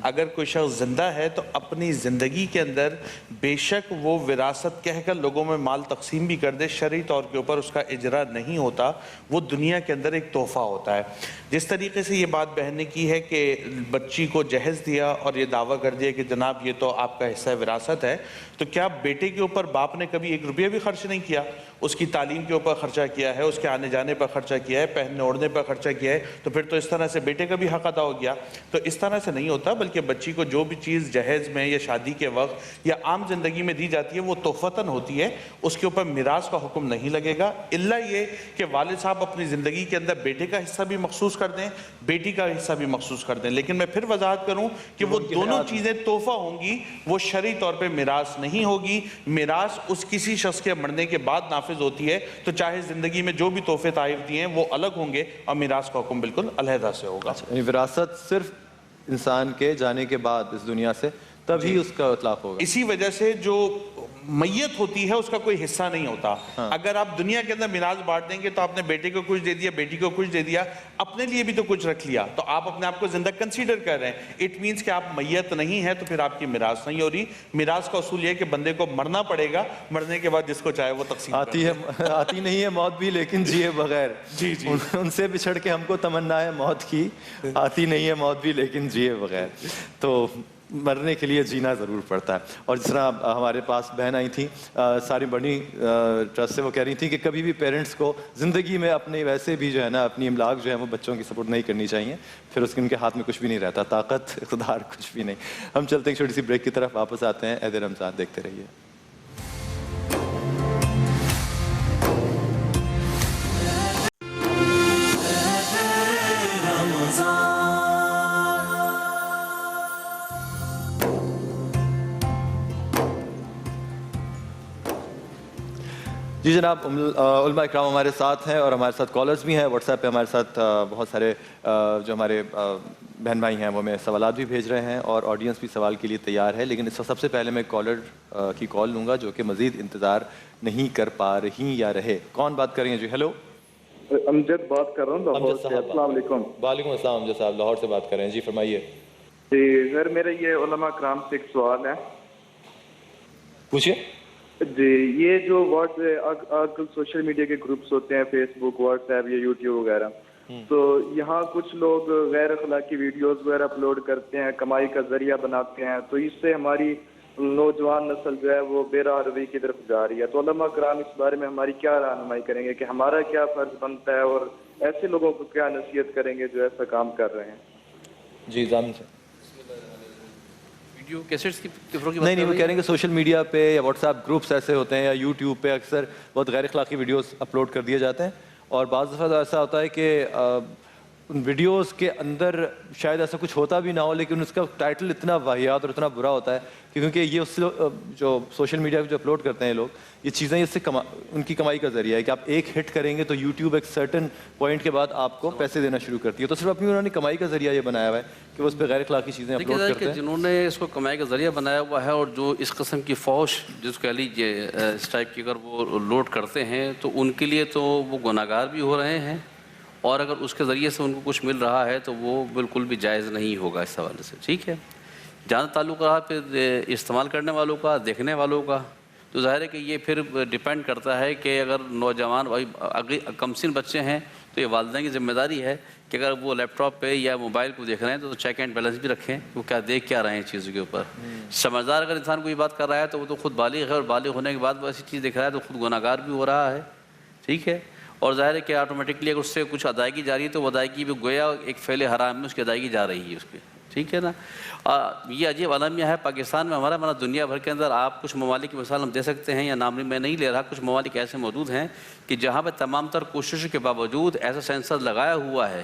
اگر کوئی شخص زندہ ہے تو اپنی زندگی کے اندر بے شک وہ وراثت کہہ کر لوگوں میں مال تقسیم بھی کر دے, شرعی طور کے اوپر اس کا اجرا نہیں ہوتا, وہ دنیا کے اندر ایک تحفہ ہوتا ہے. جس طریقے سے یہ بات بہن نے کی ہے کہ بچی کو جہیز دیا اور یہ دعویٰ کر دیا کہ جناب یہ تو آپ کا حصہ وراثت ہے, تو کیا بیٹے کے اوپر باپ نے کبھی 1 روپیہ بھی خرچ نہیں کیا؟ اس کی تعلیم کے اوپر خرچہ کیا ہے, اس کے آنے جانے پر خرچہ کیا ہے, پہننے اوڑھنے پر خرچہ کیا ہے, تو پھر تو اس طرح سے بیٹے کا بھی حق ادا ہو گیا. تو اس طرح سے نہیں ہوتا, بلکہ بچی کو جو بھی چیز جہیز میں یا شادی کے وقت یا عام زندگی میں دی جاتی ہے وہ تحفتاً ہوتی ہے, اس کے اوپر میراث کا حکم نہیں لگے گا, الا یہ کہ والد صاحب اپنی زندگی کے اندر بیٹے کا حصہ بھی مخصوص کر دیں, بیٹی کا حصہ بھی مخصوص کر دیں. لیکن میں پھر وضاحت کروں کہ وہ دونوں چیزیں تحفہ ہوں گی, وہ شرعی طور پہ میراث نہیں ہوگی. میراث اس کسی شخص کے مرنے کے بعد نافذ ہوتی ہے, تو چاہے زندگی میں جو بھی تحفے تحائف دیے ہیں وہ الگ ہوں گے اور میراث کا حکم بالکل علیحدہ سے ہوگا. یعنی وراثت صرف انسان کے جانے کے بعد اس دنیا سے تبھی اس کا اطلاق ہوگا. اسی وجہ سے جو میت ہوتی ہے اس کا کوئی حصہ نہیں ہوتا. اگر آپ دنیا کے اندر میراث بانٹ دیں گے تو آپ نے بیٹے کو کچھ دے دیا, بیٹی کو کچھ دے دیا, اپنے لیے بھی تو کچھ رکھ لیا, تو آپ اپنے آپ کو زندہ کنسیڈر کر رہے ہیں. اٹ مینس کہ آپ میت نہیں ہیں, تو پھر آپ کی میراث نہیں ہو رہی. میراث کا اصول یہ ہے کہ بندے کو مرنا پڑے گا, مرنے کے بعد جس کو چاہے وہ تقسیم آتی نہیں ہے موت بھی, لیکن جیے بغیر. جی جی, ان سے بچھڑ کے ہم کو تمنا ہے موت کی. آتی نہیں ہے موت بھی, لیکن جیے بغیر. تو مرنے کے لیے جینا ضرور پڑتا ہے. اور جس طرح ہمارے پاس بہن آئی تھیں ساری بڑی ٹرسٹ سے, وہ کہہ رہی تھیں کہ کبھی بھی پیرنٹس کو زندگی میں اپنے ویسے بھی جو ہے نا اپنی املاک جو ہے وہ بچوں کی سپورٹ نہیں کرنی چاہیے, پھر اس کے ان کے ہاتھ میں کچھ بھی نہیں رہتا, طاقت اقتدار کچھ بھی نہیں. ہم چلتے ہیں چھوٹی سی بریک کی طرف, واپس آتے ہیں. عید رمضان دیکھتے رہیے. جی جناب, علماء اکرام ہمارے ساتھ ہیں اور ہمارے ساتھ کالرز بھی ہیں. واٹس ایپ پہ ہمارے ساتھ بہت سارے جو ہمارے بہن بھائی ہیں وہ ہمیں سوالات بھی بھیج رہے ہیں اور آڈینس بھی سوال کے لیے تیار ہے. لیکن اس وقت سب سے پہلے میں کالر کی کال لوں گا جو کہ مزید انتظار نہیں کر پا رہی یا رہے. کون بات کر رہی ہیں جی؟ ہیلو, امجد بات کر رہا ہوں لاہور سے. السلام علیکم. وعلیکم السلام امجد صاحب, لاہور سے بات کر رہے ہیں. جی فرمائیے. جی سر, میرا یہ علماء کرام سے ایک سوال ہے. پوچھیے. جی, یہ جو آج کل سوشل میڈیا کے گروپس ہوتے ہیں, فیس بک, واٹس ایپ یا یوٹیوب وغیرہ, تو یہاں کچھ لوگ غیر اخلاقی ویڈیوز وغیرہ اپلوڈ کرتے ہیں, کمائی کا ذریعہ بناتے ہیں, تو اس سے ہماری نوجوان نسل جو ہے وہ بے راہ روی کی طرف جا رہی ہے. تو علماء کرام اس بارے میں ہماری کیا رہنمائی کریں گے کہ ہمارا کیا فرض بنتا ہے اور ایسے لوگوں کو کیا نصیحت کریں گے جو ایسا کام کر رہے ہیں؟ جی ضامن سے. نہیں, وہ کہہ رہے ہیں کہ سوشل میڈیا پہ یا واٹس ایپ گروپس ایسے ہوتے ہیں یا یوٹیوب پہ اکثر بہت غیر اخلاقی ویڈیوز اپلوڈ کر دیے جاتے ہیں, اور بعض دفعہ ایسا ہوتا ہے کہ ان ویڈیوز کے اندر شاید ایسا کچھ ہوتا بھی نہ ہو, لیکن اس کا ٹائٹل اتنا واہیات اور اتنا برا ہوتا ہے کیونکہ یہ اس جو سوشل میڈیا پہ جو اپلوڈ کرتے ہیں لوگ, یہ چیزیں اس سے ان کی کمائی کا ذریعہ ہے کہ آپ ایک ہٹ کریں گے تو یوٹیوب ایک سرٹن پوائنٹ کے بعد آپ کو پیسے دینا شروع کرتی ہے. تو صرف اپنی انہوں نے کمائی کا ذریعہ یہ بنایا ہوا ہے کہ وہ اس پہ غیر اخلاقی چیزیں اپلوڈ کرتے ہیں. جنہوں نے اس کو کمائی کا ذریعہ بنایا ہوا ہے اور جو اس قسم کی فوش جس کو کہہ لیجیے اس ٹائپ کی اگر وہ لوڈ کرتے ہیں تو ان کے لیے تو وہ گناہ گار بھی ہو رہے ہیں, اور اگر اس کے ذریعے سے ان کو کچھ مل رہا ہے تو وہ بالکل بھی جائز نہیں ہوگا اس حوالے سے. ٹھیک ہے, جہاں تعلق رہا پھر استعمال کرنے والوں کا, دیکھنے والوں کا, تو ظاہر ہے کہ یہ پھر ڈیپینڈ کرتا ہے کہ اگر نوجوان کم سن بچے ہیں تو یہ والدین کی ذمہ داری ہے کہ اگر وہ لیپ ٹاپ پہ یا موبائل کو دیکھ رہے ہیں تو چیک اینڈ بیلنس بھی رکھیں وہ کیا دیکھ کیا رہے ہیں چیزوں کے اوپر. سمجھدار اگر انسان کوئی بات کر رہا ہے تو وہ تو خود بالغ ہے, اور بالغ ہونے کے بعد وہ ایسی چیز دیکھ رہا ہے تو خود گناہ گار بھی ہو رہا ہے. ٹھیک ہے, اور ظاہر ہے کہ آٹومیٹکلی اگر اس سے کچھ ادائیگی جا رہی ہے تو وہ ادائیگی بھی گویا ایک فعل حرام میں اس کی ادائیگی جا رہی ہے اس پہ. ٹھیک ہے نا, یہ عجیب عالمیہ ہے پاکستان میں ہمارا دنیا بھر کے اندر. آپ کچھ ممالک کی مثال ہم دے سکتے ہیں, یا نام میں نہیں لے رہا, کچھ ممالک ایسے موجود ہیں کہ جہاں پہ تمام تر کوششوں کے باوجود ایسا سینسر لگایا ہوا ہے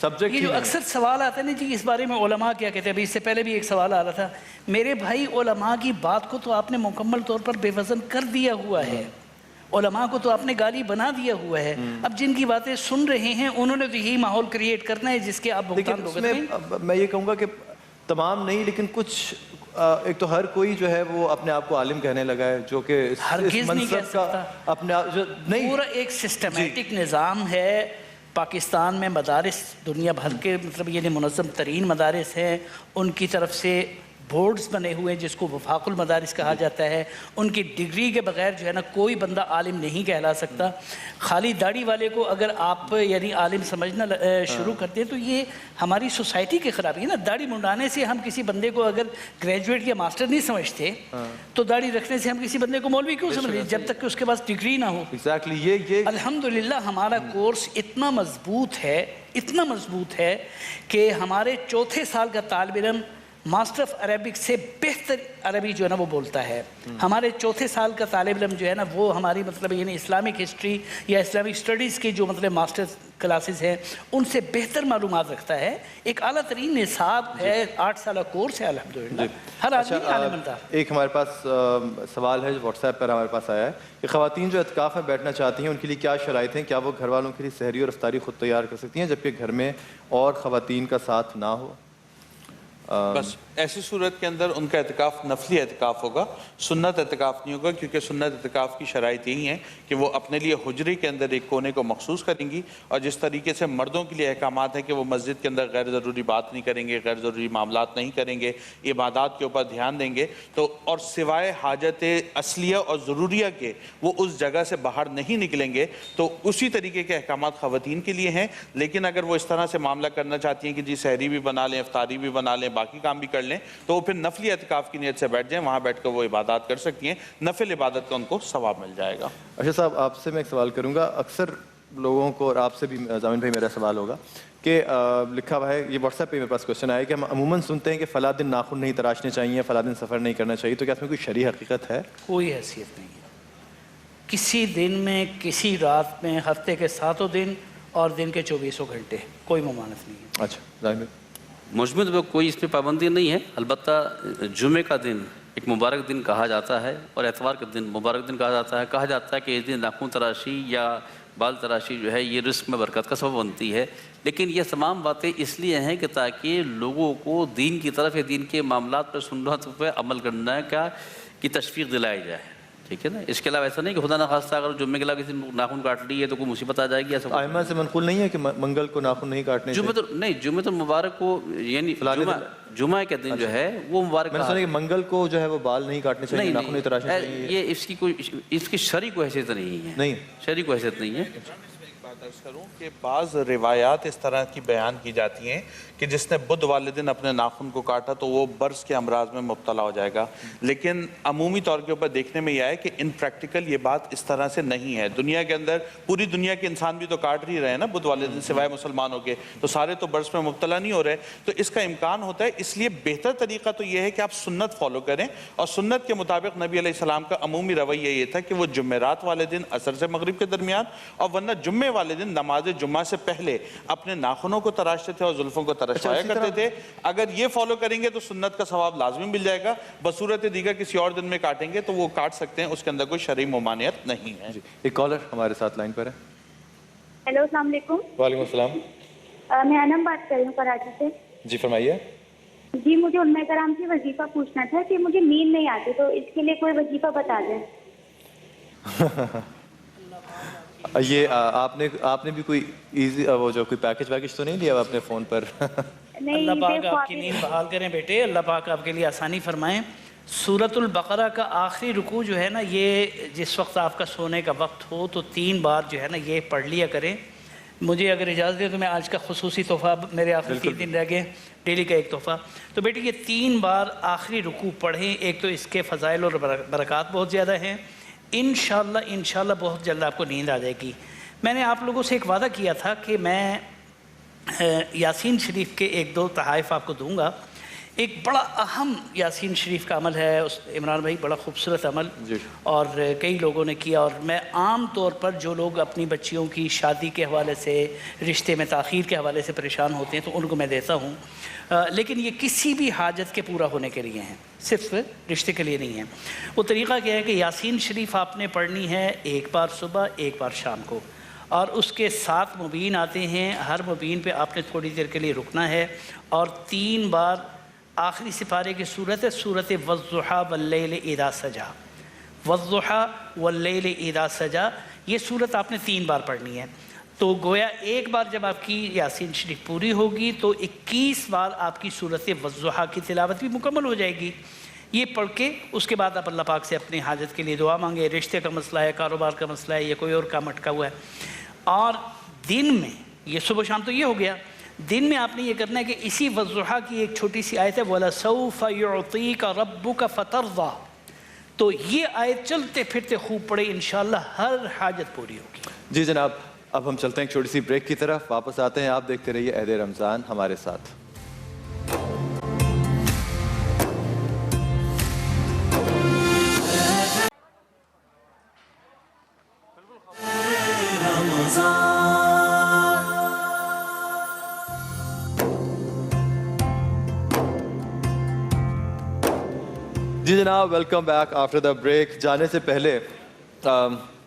سبجیکٹ یہ جو اکثر سوال آتا ہے نا جی اس بارے میں علماء کیا کہتے ہیں، ابھی اس سے پہلے بھی ایک سوال آ رہا تھا میرے بھائی، علماء کی بات کو تو آپ نے مکمل طور پر بے وزن کر دیا ہوا ہے، علماء کو تو آپ نے گالی بنا دیا ہوا ہے، اب جن کی باتیں سن رہے ہیں انہوں نے تو یہی ماحول کریٹ کرنا ہے جس کے آپ بھگتان دو گے۔ میں یہ کہوں گا کہ تمام نہیں، لیکن کچھ ایک تو ہر کوئی جو ہے وہ اپنے آپ کو عالم کہنے لگا ہے، جو کہ ہرگز نہیں کہہ سکتا، اپنے نہیں، پورا ایک سسٹمیٹک نظام ہے پاکستان میں، مدارس دنیا بھر کے مطلب یہ منظم ترین مدارس ہیں، ان کی طرف سے بورڈز بنے ہوئے ہیں جس کو وفاق المدارس کہا جاتا ہے، ان کی ڈگری کے بغیر جو ہے نا کوئی بندہ عالم نہیں کہلا سکتا۔ خالی داڑھی والے کو اگر آپ یعنی عالم سمجھنا شروع کرتے ہیں تو یہ ہماری سوسائٹی کی خرابی ہے نا۔ داڑھی منڈانے سے ہم کسی بندے کو اگر گریجویٹ یا ماسٹر نہیں سمجھتے تو داڑھی رکھنے سے ہم کسی بندے کو مولوی کیوں سمجھتے جب تک کہ اس کے پاس ڈگری نہ ہو۔ یہ الحمدللہ ہمارا کورس اتنا مضبوط ہے کہ ہمارے چوتھے سال کا طالب علم ماسٹر آف عربک سے بہتر عربی جو ہے نا وہ بولتا ہے۔ ہمارے چوتھے سال کا طالب علم جو ہے نا وہ ہماری مطلب یعنی اسلامک ہسٹری یا اسلامک اسٹڈیز کی جو مطلب ماسٹر کلاسز ہیں ان سے بہتر معلومات رکھتا ہے۔ ایک اعلیٰ ترین نصاب ہے، 8 سالہ کورس ہے الحمدللہ، ہر آدمی عالم بنتا ہے۔ ایک ہمارے پاس سوال ہے جو واٹس ایپ پر ہمارے پاس آیا ہے کہ خواتین جو اعتکاف میں بیٹھنا چاہتی ہیں ان کے لیے کیا شرائط ہیں؟ کیا وہ گھر والوں کے لیے سحری اور افطاری خود تیار کر سکتی ہیں جبکہ گھر میں اور خواتین کا ساتھ نہ ہو؟ بس ایسی صورت کے اندر ان کا اعتکاف نفلی اعتکاف ہوگا، سنت اعتکاف نہیں ہوگا، کیونکہ سنت اعتکاف کی شرائط یہی ہیں کہ وہ اپنے لیے حجرے کے اندر ایک کونے کو مخصوص کریں گی، اور جس طریقے سے مردوں کے لیے احکامات ہیں کہ وہ مسجد کے اندر غیر ضروری بات نہیں کریں گے، غیر ضروری معاملات نہیں کریں گے، عبادات کے اوپر دھیان دیں گے، تو اور سوائے حاجت اصلیہ اور ضروریہ کے وہ اس جگہ سے باہر نہیں نکلیں گے، تو اسی طریقے کے احکامات خواتین کے لیے ہیں۔ لیکن اگر وہ اس طرح سے معاملہ کرنا چاہتی ہیں کہ جی سحری بھی بنا لیں، افطاری بھی بنا لیں، باقی کام بھی کر لیں، تو وہ پھر نفلی اعتکاف کی نیت سے بیٹھ جائیں، وہاں بیٹھ کر وہ عبادات کر سکتی ہیں، نفل عبادت کا ان کو ثواب مل جائے گا۔ ارشد صاحب آپ سے میں ایک سوال کروں گا، اکثر لوگوں کو اور آپ سے بھی ضامن بھائی میرا سوال ہوگا کہ لکھا ہوا ہے، یہ واٹس ایپ پہ میرے پاس کوشچن آیا کہ ہم عموماً سنتے ہیں کہ فلاں دن ناخن نہیں تراشنے چاہیے، فلاں دن سفر نہیں کرنا چاہیے، تو کیا اس میں کوئی شرعی حقیقت ہے؟ کوئی حیثیت نہیں ہے، کسی دن میں، کسی رات میں، ہفتے کے 7 دن اور دن کے 24 گھنٹے کوئی ممانعت نہیں ہے۔ اچھا ضامن بھائی مجمد میں کوئی اس پہ پابندی نہیں ہے، البتہ جمعے کا دن ایک مبارک دن کہا جاتا ہے اور اتوار کا دن مبارک دن کہا جاتا ہے کہ اس دن ناخن تراشی یا بال تراشی جو ہے یہ رزق میں برکت کا سبب بنتی ہے۔ لیکن یہ تمام باتیں اس لیے ہیں کہ تاکہ لوگوں کو دین کی طرف یا دین کے معاملات پر سنت پہ عمل کرنے کی تشویق دلائی جائے، ٹھیک ہے نا۔ اس کے علاوہ ایسا نہیں کہ خدا نخواستہ اگر جمعے کے علاوہ کسی ناخن کاٹ لی ہے تو کوئی مصیبت آ جائے گی، ایسا ائمہ سے منقول نہیں ہے کہ منگل کو ناخن نہیں کاٹنے چاہیے؟ جمعہ تو مبارک کو یعنی جمعہ کے دن جو ہے وہ مبارک، میں نے سنا کہ منگل کو جو ہے وہ بال نہیں کاٹنے چاہیے، ناخن نہیں تراشنے چاہیے، یہ اس کی شرعی کوئی حیثیت نہیں ہے، نہیں شرعی کوئی حیثیت نہیں ہے۔ عرض کروں کہ بعض روایات اس طرح کی بیان کی جاتی ہیں کہ جس نے بدھ والے دن اپنے ناخن کو کاٹا تو وہ برس کے امراض میں مبتلا ہو جائے گا، لیکن عمومی طور کے اوپر دیکھنے میں یہ آئے کہ ان پریکٹیکل یہ بات اس طرح سے نہیں ہے۔ دنیا کے اندر پوری دنیا کے انسان بھی تو کاٹ ہی رہے ہیں نا بدھ والے دن، سوائے مسلمانوں کے، تو سارے تو برس میں مبتلا نہیں ہو رہے، تو اس کا امکان ہوتا ہے۔ اس لیے بہتر طریقہ تو یہ ہے کہ آپ سنت فالو کریں، اور سنت کے مطابق نبی علیہ السلام کا عمومی رویہ یہ تھا کہ وہ جمعرات والے دن عصر سے مغرب کے درمیان اور ورنہ جمعے والے دن نماز جمعہ سے پہلے اپنے ناخنوں کو تراشتے تھے اور زلفوں کو تراشایا کرتے تھے۔ اگر یہ فالو کریں گے تو سنت کا ثواب لازمی مل جائے گا، بصورت دیگر کسی اور دن میں کاٹیں گے تو وہ کاٹ سکتے ہیں، اس کے اندر کوئی شرعی ممانعت نہیں ہے۔ ایک کالر ہمارے ساتھ لائن پر ہے۔ ہیلو السلام علیکم۔ وعلیکم السلام، میں انم بات کر رہی ہوں کراچی سے۔ جی فرمائیے۔ جی مجھے علماء کرام سے وظیفہ پوچھنا تھا کہ مجھے نیند نہیں آتی، تو اس کے لیے کوئی وظیفہ بتا دیں۔ یہ آپ نے بھی کوئی ایزی وہ جو کوئی پیکج تو نہیں لیا اپنے فون پر؟ اللہ پاک آپ کی نیند بحال کریں بیٹے، اللہ پاک آپ کے لیے آسانی فرمائیں۔ سورۃ البقرہ کا آخری رکوع جو ہے نا، یہ جس وقت آپ کا سونے کا وقت ہو تو 3 بار جو ہے نا یہ پڑھ لیا کریں۔ مجھے اگر اجازت دے تو میں آج کا خصوصی تحفہ، میرے آخری 3 دن رہ گئے، ڈیلی کا ایک تحفہ، تو بیٹے یہ 3 بار آخری رکوع پڑھیں۔ ایک تو اس کے فضائل اور برکات بہت زیادہ ہیں، انشاءاللہ بہت جلد آپ کو نیند آ جائے گی۔ میں نے آپ لوگوں سے ایک وعدہ کیا تھا کہ میں یاسین شریف کے 1-2 تحائف آپ کو دوں گا۔ ایک بڑا اہم یاسین شریف کا عمل ہے عمران بھائی، بڑا خوبصورت عمل اور کئی لوگوں نے کیا، اور میں عام طور پر جو لوگ اپنی بچیوں کی شادی کے حوالے سے، رشتے میں تاخیر کے حوالے سے پریشان ہوتے ہیں تو ان کو میں دیتا ہوں، لیکن یہ کسی بھی حاجت کے پورا ہونے کے لیے ہیں، صرف رشتے کے لیے نہیں ہیں۔ وہ طریقہ کیا ہے کہ یاسین شریف آپ نے پڑھنی ہے ایک بار صبح ایک بار شام کو، اور اس کے 7 مبین آتے ہیں، ہر مبین پہ آپ نے تھوڑی دیر کے لیے رکنا ہے، اور 3 بار آخری سپارے کی صورت ہے صورت والضحیٰ واللیل اذا سجا، والضحیٰ واللیل اذا سجا، یہ صورت آپ نے 3 بار پڑھنی ہے۔ تو گویا ایک بار جب آپ کی یاسین شریف پوری ہوگی تو 21 بار آپ کی صورت والضحیٰ کی تلاوت بھی مکمل ہو جائے گی۔ یہ پڑھ کے اس کے بعد آپ اللہ پاک سے اپنی حاجت کے لیے دعا مانگے، رشتے کا مسئلہ ہے، کاروبار کا مسئلہ ہے، یا کوئی اور کام اٹکا ہوا ہے۔ اور دن میں یہ صبح شام تو یہ ہو گیا، دن میں آپ نے یہ کرنا ہے کہ اسی والضحیٰ کی ایک چھوٹی سی آیت ہے وَلَسَوْفَ يُعْطِيكَ رَبُّكَ فَتَرْضَىٰ، تو یہ آیت چلتے پھرتے خوب پڑھے، انشاءاللہ ہر حاجت پوری ہوگی۔ جی جناب، اب ہم چلتے ہیں ایک چھوٹی سی بریک کی طرف، واپس آتے ہیں، آپ دیکھتے رہیے عہد رمضان ہمارے ساتھ۔ جی جناب، welcome back after the break. جانے سے پہلے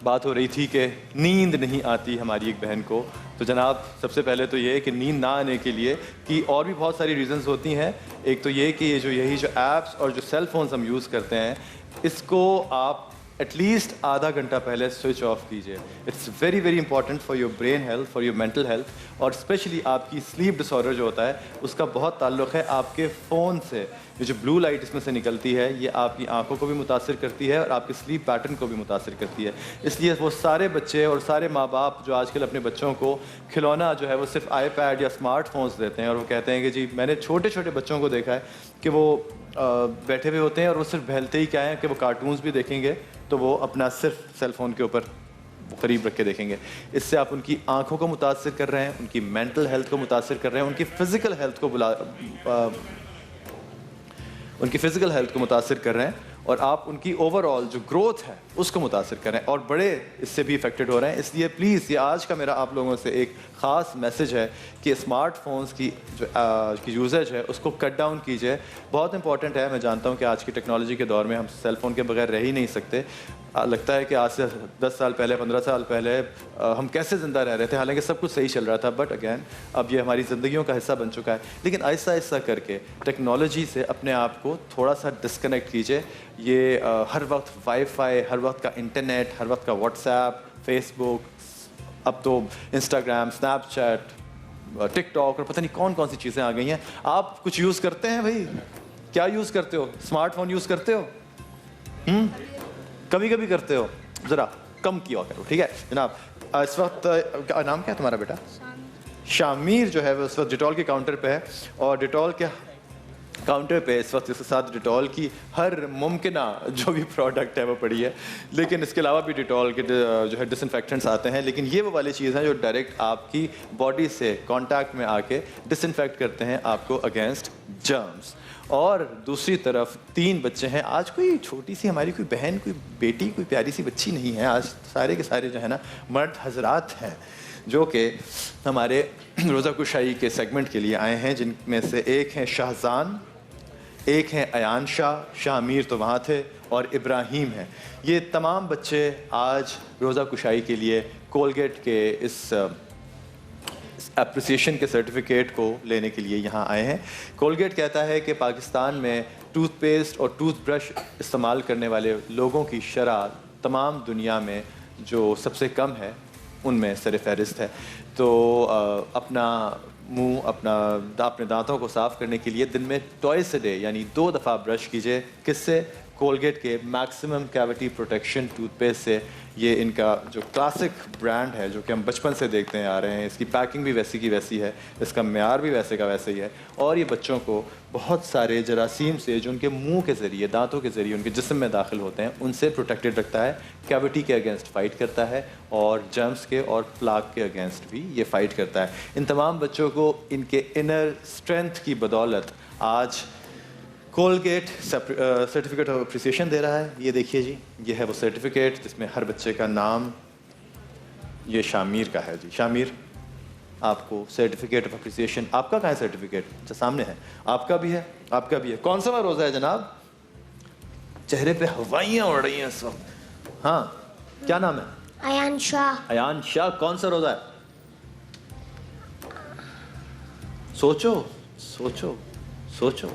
بات ہو رہی تھی کہ نیند نہیں آتی ہماری ایک بہن کو، تو جناب سب سے پہلے تو یہ کہ نیند نہ آنے کے لیے کی اور بھی بہت ساری ریزنز ہوتی ہیں۔ ایک تو یہ کہ یہی جو ایپس اور جو سیل فونز ہم یوز کرتے ہیں، اس کو آپ ایٹ لیسٹ آدھا گھنٹہ پہلے سوئچ آف کیجیے۔ It's very very important for your brain health, for your mental health, اور اسپیشلی آپ کی سلیپ ڈس آرڈر جو ہوتا ہے اس کا بہت تعلق ہے آپ کے فون سے۔ یہ جو بلو لائٹ اس میں سے نکلتی ہے یہ آپ کی آنکھوں کو بھی متاثر کرتی ہے اور آپ کے سلیپ پیٹرن کو بھی متاثر کرتی ہے۔ اس لیے وہ سارے بچے اور سارے ماں باپ جو آج کل اپنے بچوں کو کھلونا جو ہے وہ صرف آئی پیڈ یا اسمارٹ فونز دیتے ہیں، اور وہ کہتے ہیں کہ جی میں نے چھوٹے چھوٹے بچوں کو دیکھا ہے کہ وہ بیٹھے ہوئے ہوتے ہیں اور وہ صرف بہلتے ہی کیا ہیں کہ وہ کارٹونز بھی دیکھیں گے تو وہ اپنا صرف سیل فون کے اوپر قریب رکھ کے دیکھیں گے۔ اس سے آپ ان کی آنکھوں کو متاثر کر رہے ہیں، ان کی مینٹل ہیلتھ کو متاثر کر رہے ہیں، ان کی فزیکل ہیلتھ کو متاثر کر رہے ہیں، اور آپ ان کی اوور آل جو گروتھ ہے اس کو متاثر کر رہے ہیں، اور بڑے اس سے بھی افیکٹڈ ہو رہے ہیں۔ اس لیے پلیز یہ آج کا میرا آپ لوگوں سے ایک خاص میسج ہے کہ اسمارٹ فونز کی جو یوزیج ہے اس کو کٹ ڈاؤن کیجیے، بہت امپورٹنٹ ہے۔ میں جانتا ہوں کہ آج کی ٹیکنالوجی کے دور میں ہم سیل فون کے بغیر رہ ہی نہیں سکتے۔ لگتا ہے کہ آج سے 10 سال پہلے، 15 سال پہلے ہم کیسے زندہ رہ رہے تھے، حالانکہ سب کچھ صحیح چل رہا تھا، بٹ اگین اب یہ ہماری زندگیوں کا حصہ بن چکا ہے۔ لیکن آہستہ آہستہ کر کے ٹیکنالوجی سے اپنے آپ کو تھوڑا سا ڈسکنیکٹ کیجیے۔ یہ ہر وقت وائی فائی، ہر وقت کا انٹرنیٹ، ہر وقت کا واٹس ایپ، فیس بک، اب تو انسٹاگرام، اسنیپ چیٹ، ٹک ٹاک اور پتہ نہیں کون کون سی چیزیں آ گئی ہیں۔ آپ کچھ یوز کرتے ہیں بھائی؟ کیا یوز کرتے ہو؟ اسمارٹ فون یوز کرتے ہو؟ کبھی کبھی کرتے ہو، ذرا کم کیا کرو، ٹھیک ہے جناب۔ اس وقت نام کیا ہے تمہارا بیٹا؟ شامیر جو ہے وہ اس وقت ڈیٹول کے کاؤنٹر پہ ہے، اور ڈیٹول کے کاؤنٹر پہ اس وقت اس کے ساتھ ڈیٹول کی ہر ممکنہ جو بھی پروڈکٹ ہے وہ پڑی ہے، لیکن اس کے علاوہ بھی ڈیٹول کے جو ہے ڈس انفیکٹنٹس آتے ہیں، لیکن یہ وہ والی چیز ہیں جو ڈائریکٹ آپ کی باڈی سے کانٹیکٹ میں آ کے ڈس انفیکٹ کرتے ہیں آپ کو اگینسٹ جرمز۔ اور دوسری طرف 3 بچے ہیں، آج کوئی چھوٹی سی ہماری کوئی بہن، کوئی بیٹی، کوئی پیاری سی بچی نہیں ہے، آج سارے کے سارے جو ہے نا مرد حضرات ہیں جو کہ ہمارے روزہ کشائی کے سیگمنٹ کے لیے آئے ہیں، جن میں سے ایک ہیں شاہزان، ایک ہیں ایان شاہ امیر تو وہاں تھے، اور ابراہیم ہیں۔ یہ تمام بچے آج روزہ کشائی کے لیے کولگیٹ کے اس اپریسیشن کے سرٹیفکیٹ کو لینے کے لیے یہاں آئے ہیں۔ کولگیٹ کہتا ہے کہ پاکستان میں ٹوتھ پیسٹ اور ٹوتھ برش استعمال کرنے والے لوگوں کی شرح تمام دنیا میں جو سب سے کم ہے ان میں سر فہرست ہے۔ تو اپنا منہ، اپنے دانتوں کو صاف کرنے کے لیے دن میں ٹوائس اے ڈے یعنی 2 دفعہ برش کیجیے۔ کس سے؟ کولگیٹ کے maximum cavity protection tooth paste سے۔ یہ ان کا جو کلاسک برانڈ ہے جو کہ ہم بچپن سے دیکھتے آ رہے ہیں، اس کی پیکنگ بھی ویسی کی ویسی ہے، اس کا معیار بھی ویسے کا ویسے ہی ہے، اور یہ بچوں کو بہت سارے جراثیم سے جو ان کے منہ کے ذریعے، دانتوں کے ذریعے ان کے جسم میں داخل ہوتے ہیں ان سے پروٹیکٹڈ رکھتا ہے، کیویٹی کے اگینسٹ فائٹ کرتا ہے، اور جرمز کے اور پلاک کے اگینسٹ بھی یہ فائٹ کرتا ہے۔ ان تمام بچوں کو ان کے انر اسٹرینتھ کی بدولت آج کولگیٹ سرٹیفکیٹ آف اپریسیشن دے رہا ہے. یہ دیکھیے جی, یہ ہے وہ سرٹیفکیٹ جس میں ہر بچے کا نام. یہ شامیر کا ہے جی. شامیر, آپ کو سرٹیفکیٹ آف اپریسیشن. آپ کا کہاں ہے سرٹیفکیٹ؟ اچھا سامنے ہے. آپ کا بھی ہے, آپ کا بھی ہے. کون سا روزہ ہے جناب؟ چہرے پہ ہوائیاں اڑ رہی ہیں اس وقت. ہاں, کیا نام ہے؟ ایان شاہ. ایان شاہ. کون سا روزہ ہے؟ سوچو سوچو سوچو.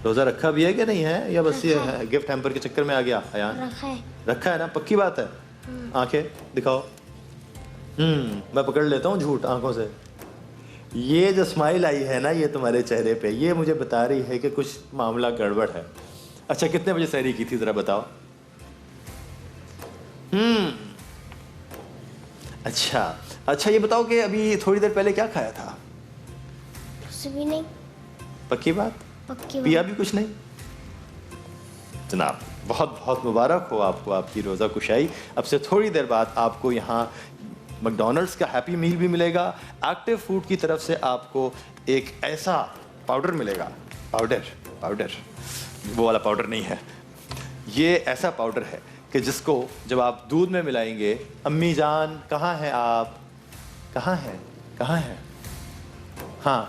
روزہ رکھا بھی ہے کہ نہیں ہے, یا بس یہ ہے گفٹ ہیمپر کے چکر میں آ گیا؟ ایان رکھا ہے نا, پکی بات ہے. آنکھیں دکھاؤ. میں پکڑ لیتا ہوں جھوٹ آنکھوں سے. یہ جو اسمائل آئی ہے نا یہ تمہارے چہرے پہ, یہ مجھے بتا رہی ہے کہ کچھ معاملہ گڑبڑ ہے. اچھا, کتنے بجے سحری کی تھی ذرا بتاؤ؟ اچھا اچھا, یہ بتاؤ کہ ابھی تھوڑی دیر پہلے کیا کھایا تھا؟ کچھ بھی نہیں. پکی بات؟ پکی پیا بھی کچھ نہیں؟ جناب بہت بہت مبارک ہو آپ کو آپ کی روزہ کشائی. اب سے تھوڑی دیر بعد آپ کو یہاں میکڈونلڈس کا ہیپی میل بھی ملے گا. ایکٹیو فوڈ کی طرف سے آپ کو ایک ایسا پاؤڈر ملے گا. پاؤڈر وہ والا پاؤڈر نہیں ہے, یہ ایسا پاؤڈر ہے کہ جس کو جب آپ دودھ میں ملائیں گے. امی جان کہاں ہیں آپ؟ کہاں ہیں؟ ہاں,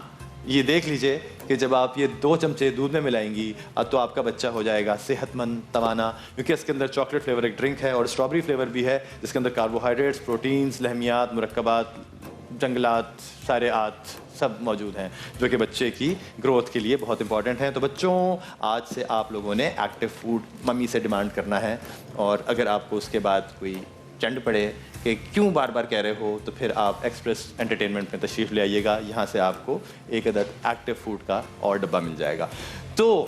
یہ دیکھ لیجئے کہ جب آپ یہ 2 چمچے دودھ میں ملائیں گی تو آپ کا بچہ ہو جائے گا صحت مند, توانا. کیونکہ اس کے اندر چاکلیٹ فلیور ایک ڈرنک ہے اور اسٹرابری فلیور بھی ہے جس کے اندر کاربوہائیڈریٹس, پروٹینز, لحمیات, مرکبات, جنگلات, سارے آت سب موجود ہیں جو کہ بچے کی گروتھ کے لیے بہت امپورٹنٹ ہیں. تو بچوں, آج سے آپ لوگوں نے ایکٹیو فوڈ ممی سے ڈیمانڈ کرنا ہے. اور اگر آپ کو اس کے بعد کوئی چنڈ پڑے کہ کیوں بار بار کہہ رہے ہو, تو پھر آپ ایکسپریس انٹرٹینمنٹ میں تشریف لے آئیے گا. یہاں سے آپ کو ایک عدد ایکٹیو فوڈ کا اور ڈبہ مل جائے گا. تو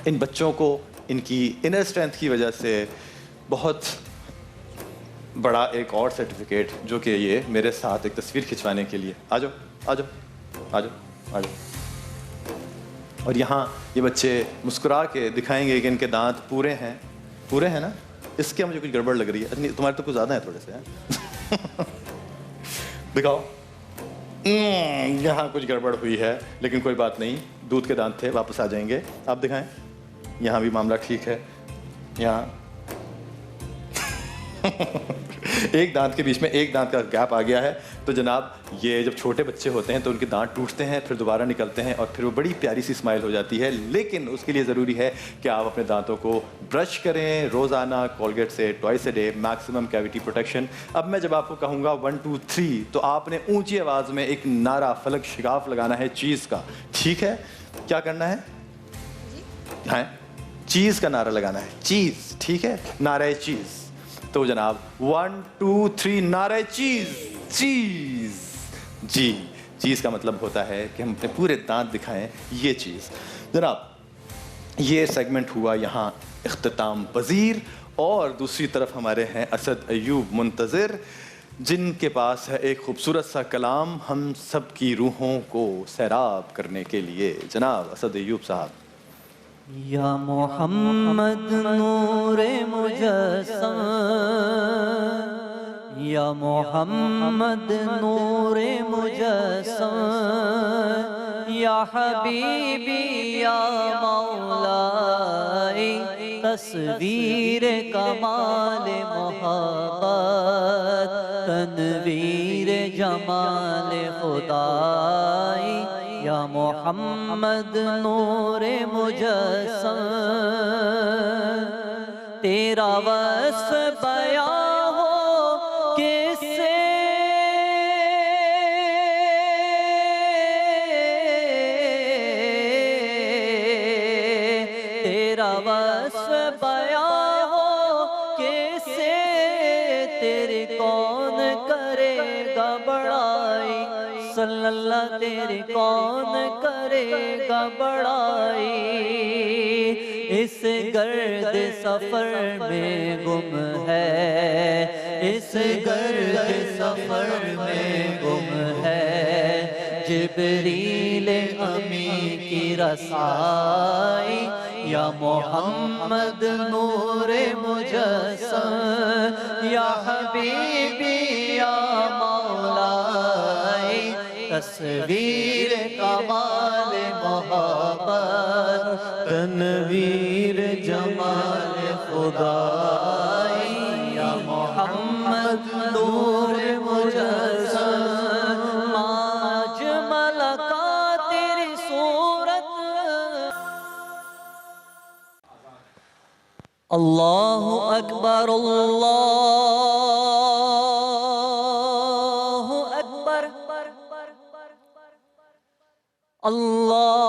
ان بچوں کو ان کی انر اسٹرینتھ کی وجہ سے بہت بڑا ایک اور سرٹیفکیٹ, جو کہ یہ میرے ساتھ ایک تصویر کھنچوانے کے لیے. آ جاؤ. اور یہاں یہ بچے مسکرا کے دکھائیں گے کہ ان کے دانت پورے ہیں نا. اس کے مجھے کچھ گڑبڑ لگ رہی ہے. تمہارے تو کچھ زیادہ ہیں تھوڑے سے. دکھاؤ. یہاں کچھ گڑبڑ ہوئی ہے لیکن کوئی بات نہیں, دودھ کے دانت تھے, واپس آ جائیں گے. آپ دکھائیں. یہاں بھی معاملہ ٹھیک ہے. یہاں ایک دانت کے بیچ میں ایک دانت کا گیپ آ گیا ہے. تو جناب یہ جب چھوٹے بچے ہوتے ہیں تو ان کے دانت ٹوٹتے ہیں, پھر دوبارہ نکلتے ہیں اور پھر وہ بڑی پیاری سی اسمائل ہو جاتی ہے. لیکن اس کے لیے ضروری ہے کہ آپ اپنے دانتوں کو برش کریں روزانہ کولگیٹ سے twice a day, maximum cavity protection. اب میں جب آپ کو کہوں گا 1 2 3 تو آپ نے اونچی آواز میں ایک نعرہ فلک شگاف لگانا ہے چیز کا. ٹھیک ہے, کیا کرنا ہے؟ ہاں, چیز کا نعرہ لگانا ہے. چیز, ٹھیک ہے, نعرہ چیز. تو جناب 1 2 3 نعرہ چیز. جی, چیز کا مطلب ہوتا ہے کہ ہم اپنے پورے دانت دکھائیں. یہ چیز. جناب یہ سیگمنٹ ہوا یہاں اختتام پذیر. اور دوسری طرف ہمارے ہیں اسد ایوب منتظر, جن کے پاس ہے ایک خوبصورت سا کلام ہم سب کی روحوں کو سیراب کرنے کے لیے. جناب اسد ایوب صاحب. یا محمد نور مجسم, یا محمد نور مجسم, یا حبیبی یا مولائی, تصویر کمال محبت, تنویر جمال خدائی. یا محمد نور مجسم, تیرا وصف بیان ہو کس سے, تیرا وصف بیان ہو کس سے, تیری کون کرے گا بڑائی. صلی اللہ تیری کون کرے گا بڑائی. اس گرد سفر میں گم ہے, اس گرد سفر میں گم ہے, جبریل امی کی رسائی. یا محمد نور مجسم, یا حبیبی یا مولائی, تصویر کمال محبت تنویر جمال خدائی یا محمد نور مجسم ماجمل کا تیری صورت اللہ اکبر اللہ اکبر اللہ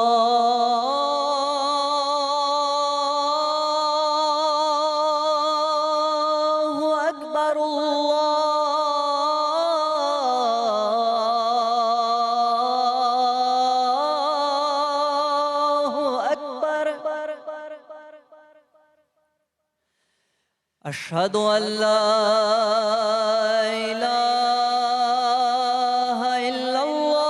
اکبر اللہ اکبر اشہد ان لا الہ الا اللہ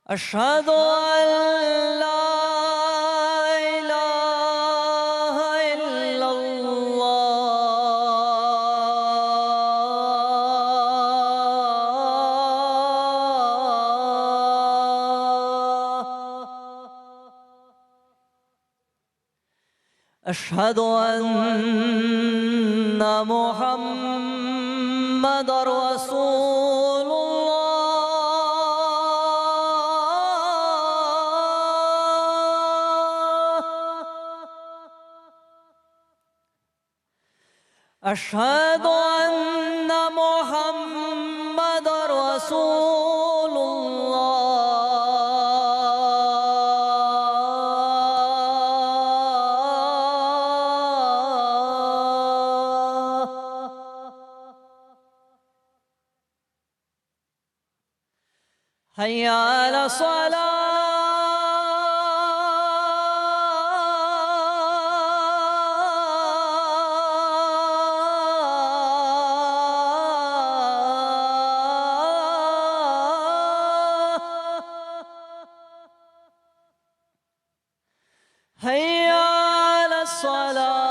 اشہد ان لا الہ الا اللہ اشہد ان محمد رسول اللہ اشہد ان محمد رسول اللہ حی علی الصلاة حی علی الصلاة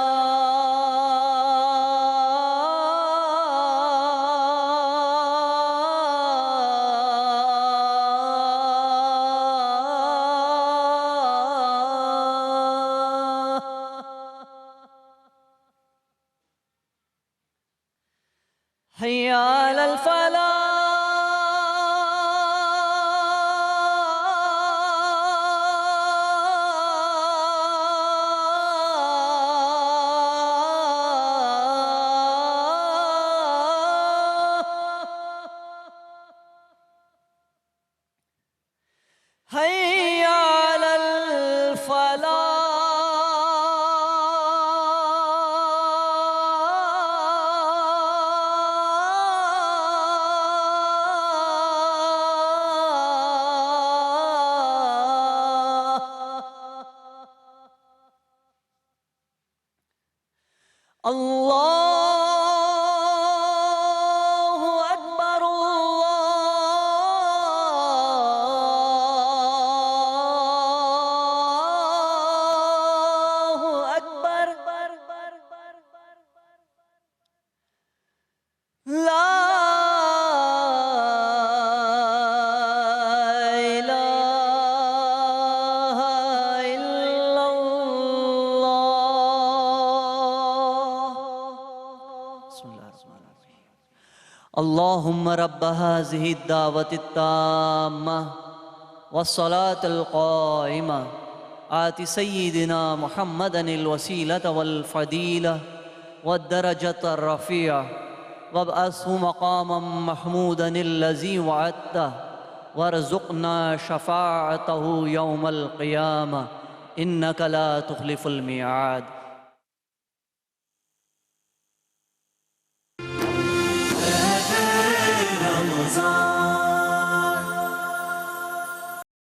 حی علی الفلاح حی علی الفلاح اللہ اکبر اللہ اکبر لا الہ الا اللهم رب هذه الدعوة التامة والصلاة القائمة آت سيدنا محمدا الوسيلة والفضيلة والدرجة الرفيعة وابعثه مقاما محمودا الذي وعدته وارزقنا شفاعته يوم القيامة إنك لا تخلف الميعاد